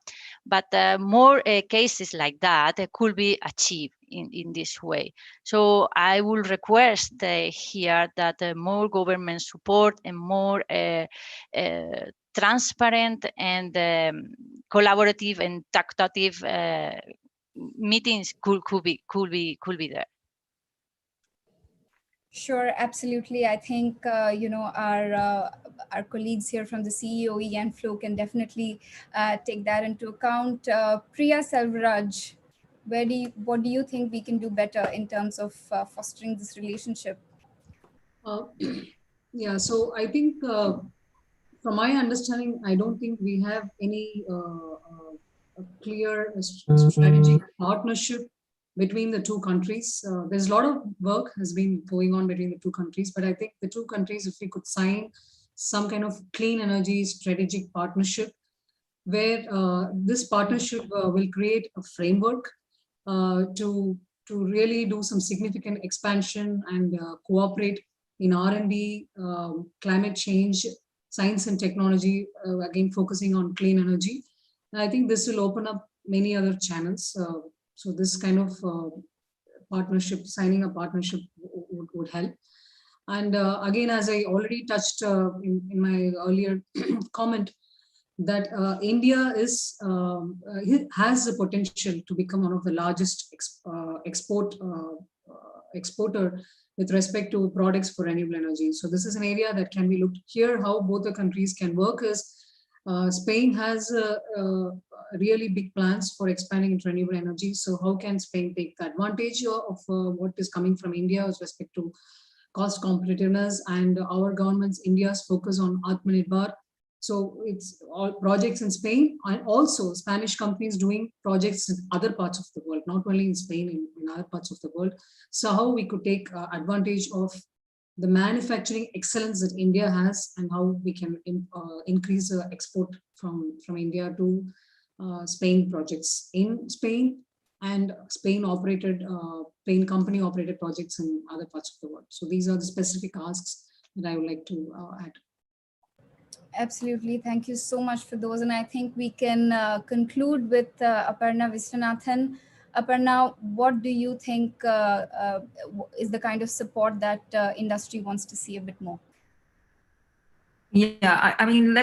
But more cases like that could be achieved in this way. So I will request here that more government support and more transparent and collaborative and tactative meetings could be there. Sure, absolutely. I think our colleagues here from the CEOE and Flow can definitely take that into account. Priya Selvaraj, what do you think we can do better in terms of fostering this relationship? Yeah, so I think from my understanding, I don't think we have any clear strategic partnership between the 2 countries. There's a lot of work has been going on between the 2 countries, but I think the 2 countries, if we could sign some kind of clean energy strategic partnership, where this partnership will create a framework to really do some significant expansion and cooperate in R&D, climate change, science and technology, again focusing on clean energy. And I think this will open up many other channels. So this kind of partnership, signing a partnership would help. And again, as I already touched in my earlier comment, that India has the potential to become one of the largest exporter with respect to products for renewable energy. So this is an area that can be looked here, how both the countries can work as Spain has really big plans for expanding into renewable energy. So how can Spain take the advantage of what is coming from India with respect to cost competitiveness and our government's India's focus on Atmanirbhar. So it's all projects in Spain and also Spanish companies doing projects in other parts of the world, not only in Spain, in other parts of the world. So how we could take advantage of the manufacturing excellence that India has and how we can increase export from India to Spain projects in Spain and Spain company operated projects in other parts of the world. So these are the specific asks that I would like to add. Absolutely. Thank you so much for those. And I think we can conclude with Aparna Viswanathan. Aparna, what do you think is the kind of support that industry wants to see a bit more? Yeah, I mean,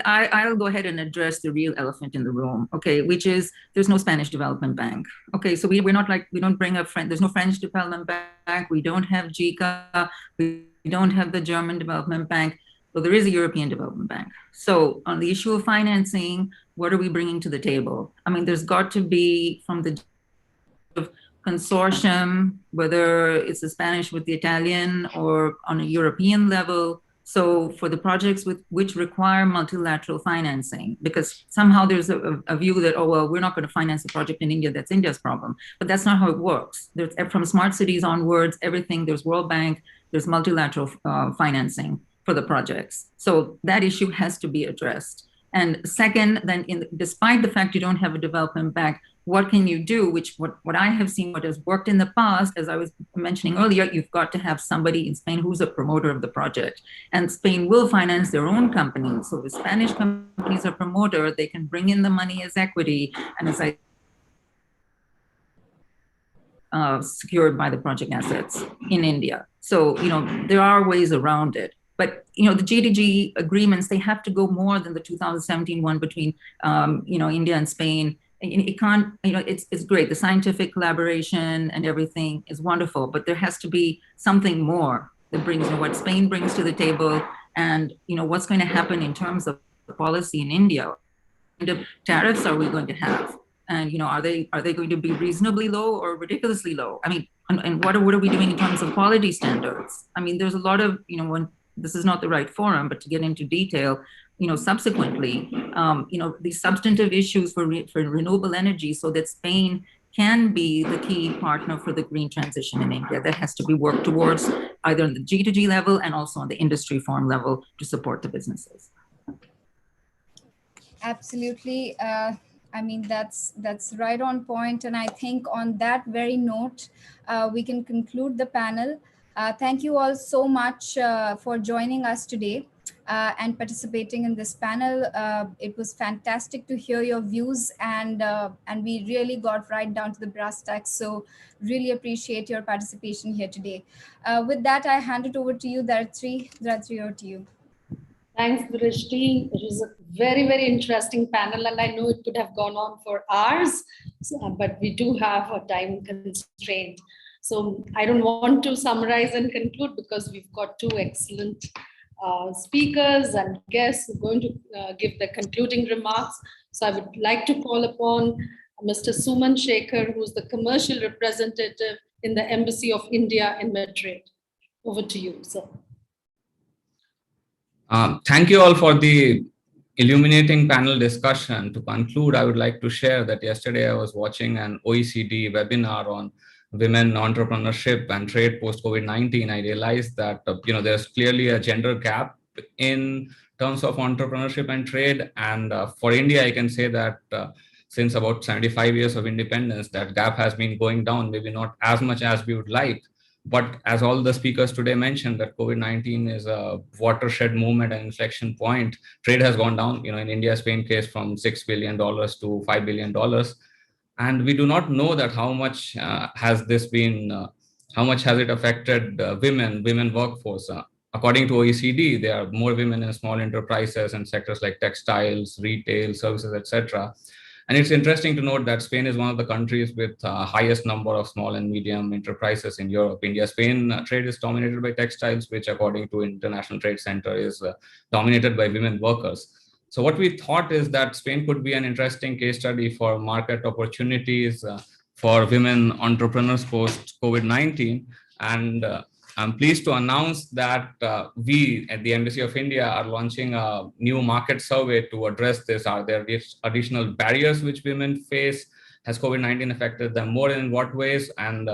I'll go ahead and address the real elephant in the room, okay, which is there's no Spanish Development Bank. Okay, so we're not like, we don't bring a friend, there's no French Development Bank, we don't have JICA, we don't have the German Development Bank. So there is a European Development Bank. So on the issue of financing, what are we bringing to the table? I mean, there's got to be from the consortium, whether it's the Spanish with the Italian or on a European level. So for the projects which require multilateral financing, because somehow there's a view that, oh, well, we're not going to finance a project in India, that's India's problem. But that's not how it works. There's, from smart cities onwards, everything, there's World Bank, there's multilateral financing for the projects. So that issue has to be addressed. And second, then despite the fact you don't have a development bank, what can you do? What I have seen, what has worked in the past, as I was mentioning earlier, you've got to have somebody in Spain who's a promoter of the project. And Spain will finance their own companies. So the Spanish companies are promoter, they can bring in the money as equity, and as secured by the project assets in India. So, there are ways around it. But, the G2G agreements, they have to go more than the 2017 one between, India and Spain. It can't, it's great. The scientific collaboration and everything is wonderful, but there has to be something more that brings, what Spain brings to the table and, what's going to happen in terms of policy in India. What kind of tariffs are we going to have? And, are they going to be reasonably low or ridiculously low? I mean, and what are we doing in terms of quality standards? I mean, there's a lot of, when this is not the right forum, but to get into detail, subsequently, these substantive issues for renewable energy so that Spain can be the key partner for the green transition in India. That has to be worked towards either on the G2G level and also on the industry forum level to support the businesses. Absolutely. I mean, that's right on point. And I think on that very note, we can conclude the panel. Thank you all so much for joining us today and participating in this panel. It was fantastic to hear your views, and we really got right down to the brass tacks. So really appreciate your participation here today. With that, I hand it over to you, Dharatri. Dharatri, over to you. Thanks, Drishti. It was a very, very interesting panel, and I know it could have gone on for hours, but we do have a time constraint. So I don't want to summarize and conclude because we've got two excellent speakers and guests who are going to give the concluding remarks. So I would like to call upon Mr. Suman Shekhar, who's the commercial representative in the Embassy of India in Madrid. Over to you, sir. Thank you all for the illuminating panel discussion. To conclude, I would like to share that yesterday I was watching an OECD webinar on women entrepreneurship and trade post COVID-19. I realized that there's clearly a gender gap in terms of entrepreneurship and trade. And for India, I can say that since about 75 years of independence, that gap has been going down, maybe not as much as we would like. But as all the speakers today mentioned, that COVID-19 is a watershed movement and inflection point. Trade has gone down, in India, Spain case from $6 billion to $5 billion. And we do not know that how much has it affected women workforce. According to OECD, there are more women in small enterprises and sectors like textiles, retail, services, etc. And it's interesting to note that Spain is one of the countries with highest number of small and medium enterprises in Europe. India-Spain trade is dominated by textiles, which according to International Trade Center is dominated by women workers. So what we thought is that Spain could be an interesting case study for market opportunities for women entrepreneurs post COVID-19. And I'm pleased to announce that we at the Embassy of India are launching a new market survey to address this. Are there additional barriers which women face? Has COVID-19 affected them more, and in what ways? And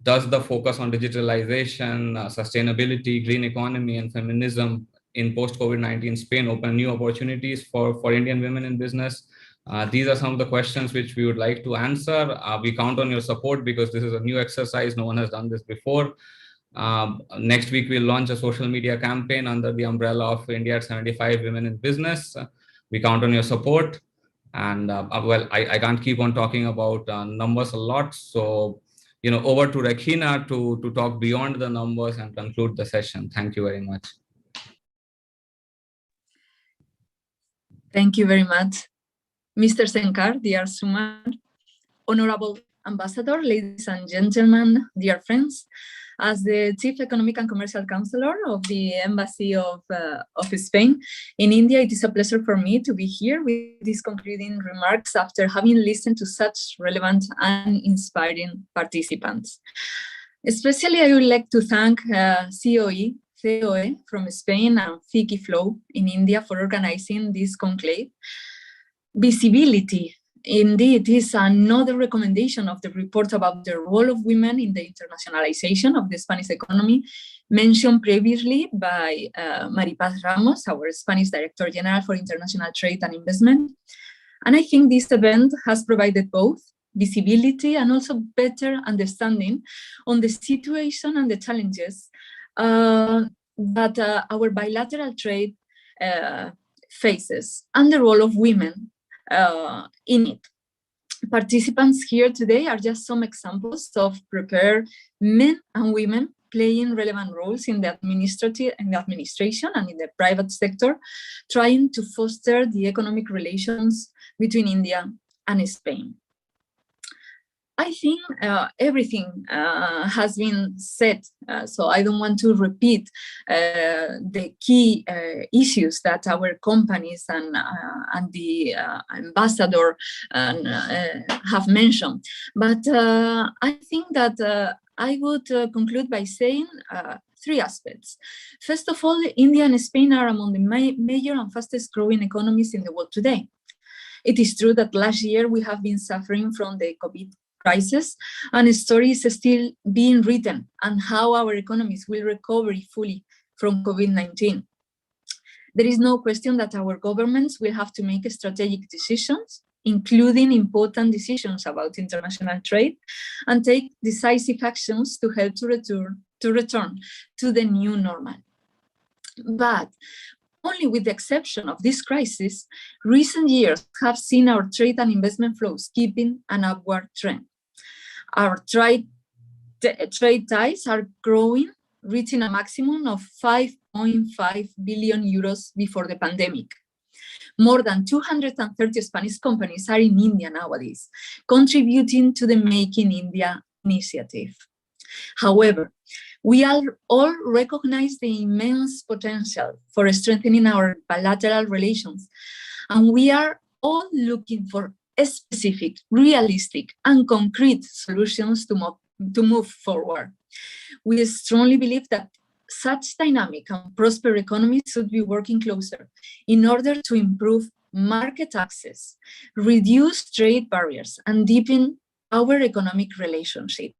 does the focus on digitalization, sustainability, green economy, and feminism in post-COVID-19 Spain open new opportunities for Indian women in business? These are some of the questions which we would like to answer. We count on your support because this is a new exercise. No one has done this before. Next week, we'll launch a social media campaign under the umbrella of India at 75 Women in Business. We count on your support. And well, I can't keep on talking about numbers a lot. So, over to Rekina to talk beyond the numbers and conclude the session. Thank you very much. Thank you very much, Mr. Senkar, dear Suman, Honorable Ambassador, ladies and gentlemen, dear friends. As the Chief Economic and Commercial Counselor of the Embassy of Spain in India, it is a pleasure for me to be here with these concluding remarks after having listened to such relevant and inspiring participants. Especially, I would like to thank COE from Spain and FICI Flow in India for organizing this conclave. Visibility, indeed, is another recommendation of the report about the role of women in the internationalization of the Spanish economy, mentioned previously by Maripaz Ramos, our Spanish Director General for International Trade and Investment. And I think this event has provided both visibility and also better understanding on the situation and the challenges that our bilateral trade faces and the role of women in it. Participants here today are just some examples of prepared men and women playing relevant roles in the administration and in the private sector, trying to foster the economic relations between India and Spain. I think everything has been said, so I don't want to repeat the key issues that our companies and the ambassador have mentioned. But I think that I would conclude by saying three aspects. First of all, India and Spain are among the major and fastest growing economies in the world today. It is true that last year we have been suffering from the COVID crisis, and a story is still being written on how our economies will recover fully from COVID-19. There is no question that our governments will have to make strategic decisions, including important decisions about international trade, and take decisive actions to help to return to the new normal. But only with the exception of this crisis, recent years have seen our trade and investment flows keeping an upward trend. Our trade ties are growing, reaching a maximum of 5.5 billion euros before the pandemic. More than 230 Spanish companies are in India nowadays, contributing to the Make in India initiative. However, we all recognize the immense potential for strengthening our bilateral relations, and we are all looking for specific, realistic, and concrete solutions to move forward. We strongly believe that such dynamic and prosperous economies should be working closer in order to improve market access, reduce trade barriers, and deepen our economic relationship.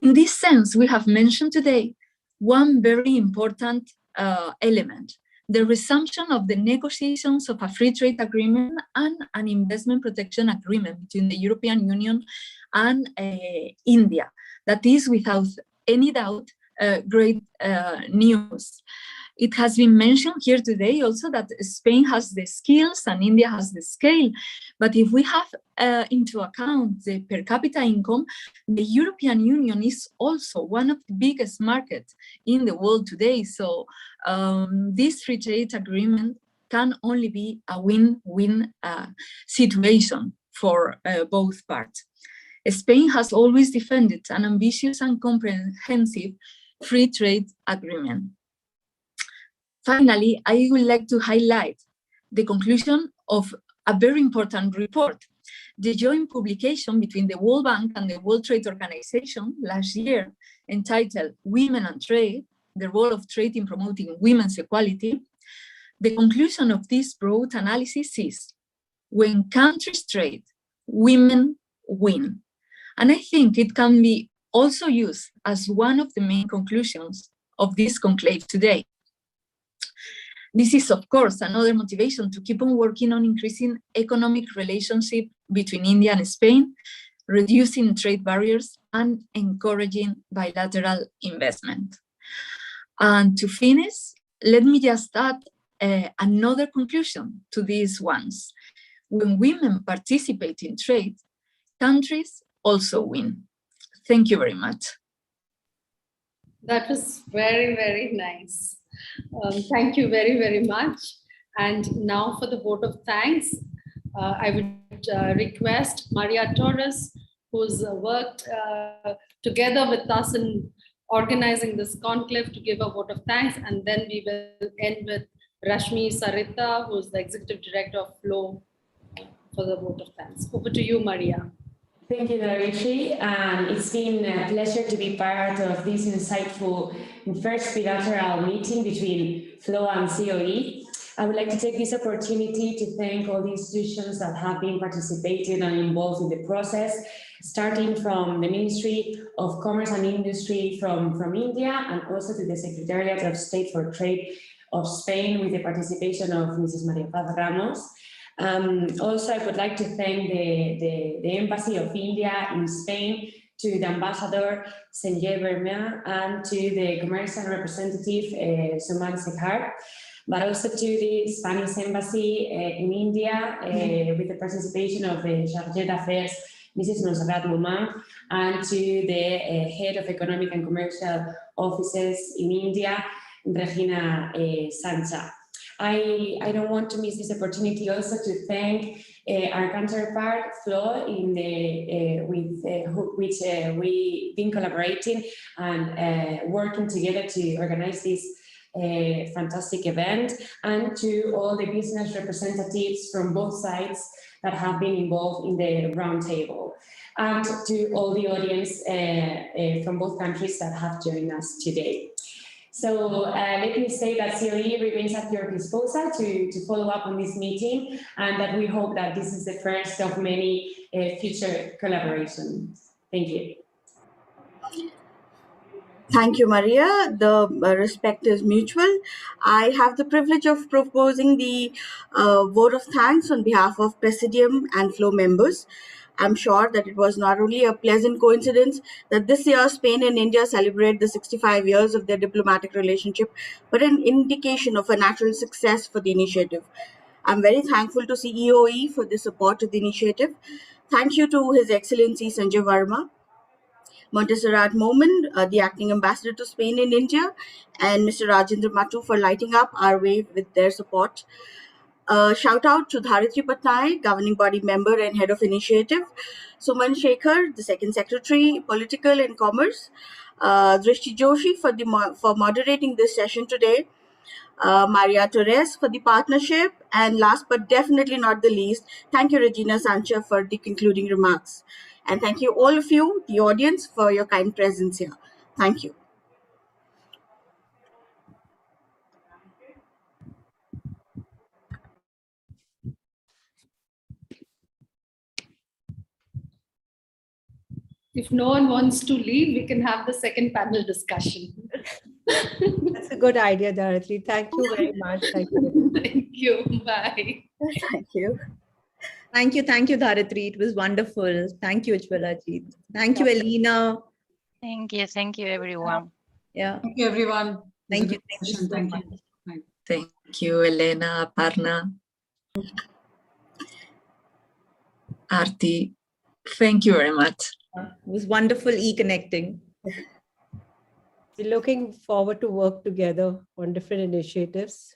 In this sense, we have mentioned today one very important element: the resumption of the negotiations of a free trade agreement and an investment protection agreement between the European Union and India. That is, without any doubt, great news. It has been mentioned here today also that Spain has the skills and India has the scale. But if we have into account the per capita income, the European Union is also one of the biggest markets in the world today. So this free trade agreement can only be a win-win situation for both parts. Spain has always defended an ambitious and comprehensive free trade agreement. Finally, I would like to highlight the conclusion of a very important report. The joint publication between the World Bank and the World Trade Organization last year, entitled Women and Trade, the role of trade in promoting women's equality. The conclusion of this broad analysis is, when countries trade, women win. And I think it can be also used as one of the main conclusions of this conclave today. This is, of course, another motivation to keep on working on increasing economic relationship between India and Spain, reducing trade barriers, and encouraging bilateral investment. And to finish, let me just add another conclusion to these ones. When women participate in trade, countries also win. Thank you very much. That was very, very nice. Thank you very, very much. And now for the vote of thanks, I would request Maria Torres, who's worked together with us in organizing this conclave to give a vote of thanks. And then we will end with Rashmi Sarita, who is the Executive Director of FLOW, for the vote of thanks. Over to you, Maria. Thank you, Darishi. It's been a pleasure to be part of this insightful first bilateral meeting between FLOW and COE. I would like to take this opportunity to thank all the institutions that have been participating and involved in the process, starting from the Ministry of Commerce and Industry from India, and also to the Secretariat of State for Trade of Spain with the participation of Mrs. Maria Paz Ramos. Also, I would like to thank the Embassy of India in Spain, to the Ambassador Sanjay Verma, and to the commercial representative Suman Sekhar, but also to the Spanish Embassy in India with the participation of the Chargé d'Affaires, Mrs. Monserrat Luman, and to the Head of Economic and Commercial Offices in India, Regina Sancha. I don't want to miss this opportunity also to thank our counterpart, FLOW, with which we've been collaborating and working together to organize this fantastic event, and to all the business representatives from both sides that have been involved in the roundtable, and to all the audience from both countries that have joined us today. So let me say that COE remains at your disposal to follow up on this meeting, and that we hope that this is the first of many future collaborations. Thank you. Thank you, Maria. The respect is mutual. I have the privilege of proposing the vote of thanks on behalf of Presidium and FLOW members. I'm sure that it was not only a pleasant coincidence that this year Spain and India celebrate the 65 years of their diplomatic relationship, but an indication of a natural success for the initiative. I'm very thankful to CEOE for the support to the initiative. Thank you to His Excellency Sanjay Verma, Montserrat Momin, the acting ambassador to Spain and India, and Mr. Rajendra Matu for lighting up our way with their support. Shout out to Dharitri Patnaik, governing body member and head of initiative, Suman Shekhar, the second secretary, political and commerce, Drishti Joshi for moderating this session today, Maria Torres for the partnership, and last but definitely not the least, thank you, Regina Sancha, for the concluding remarks. And thank you all of you, the audience, for your kind presence here. Thank you. If no one wants to leave, we can have the second panel discussion. That's a good idea, Dorothy. Thank you very much. Thank you. Thank you. Bye. Thank you. Thank you, Dharitri. It was wonderful. Thank you, Ujwalaji. Thank you, Elena. Thank you, everyone. Yeah. Thank you, everyone. Thank you. Thank you. Thank you, Elena, Aparna, Arti. Thank you very much. It was wonderful e-connecting. We're looking forward to work together on different initiatives.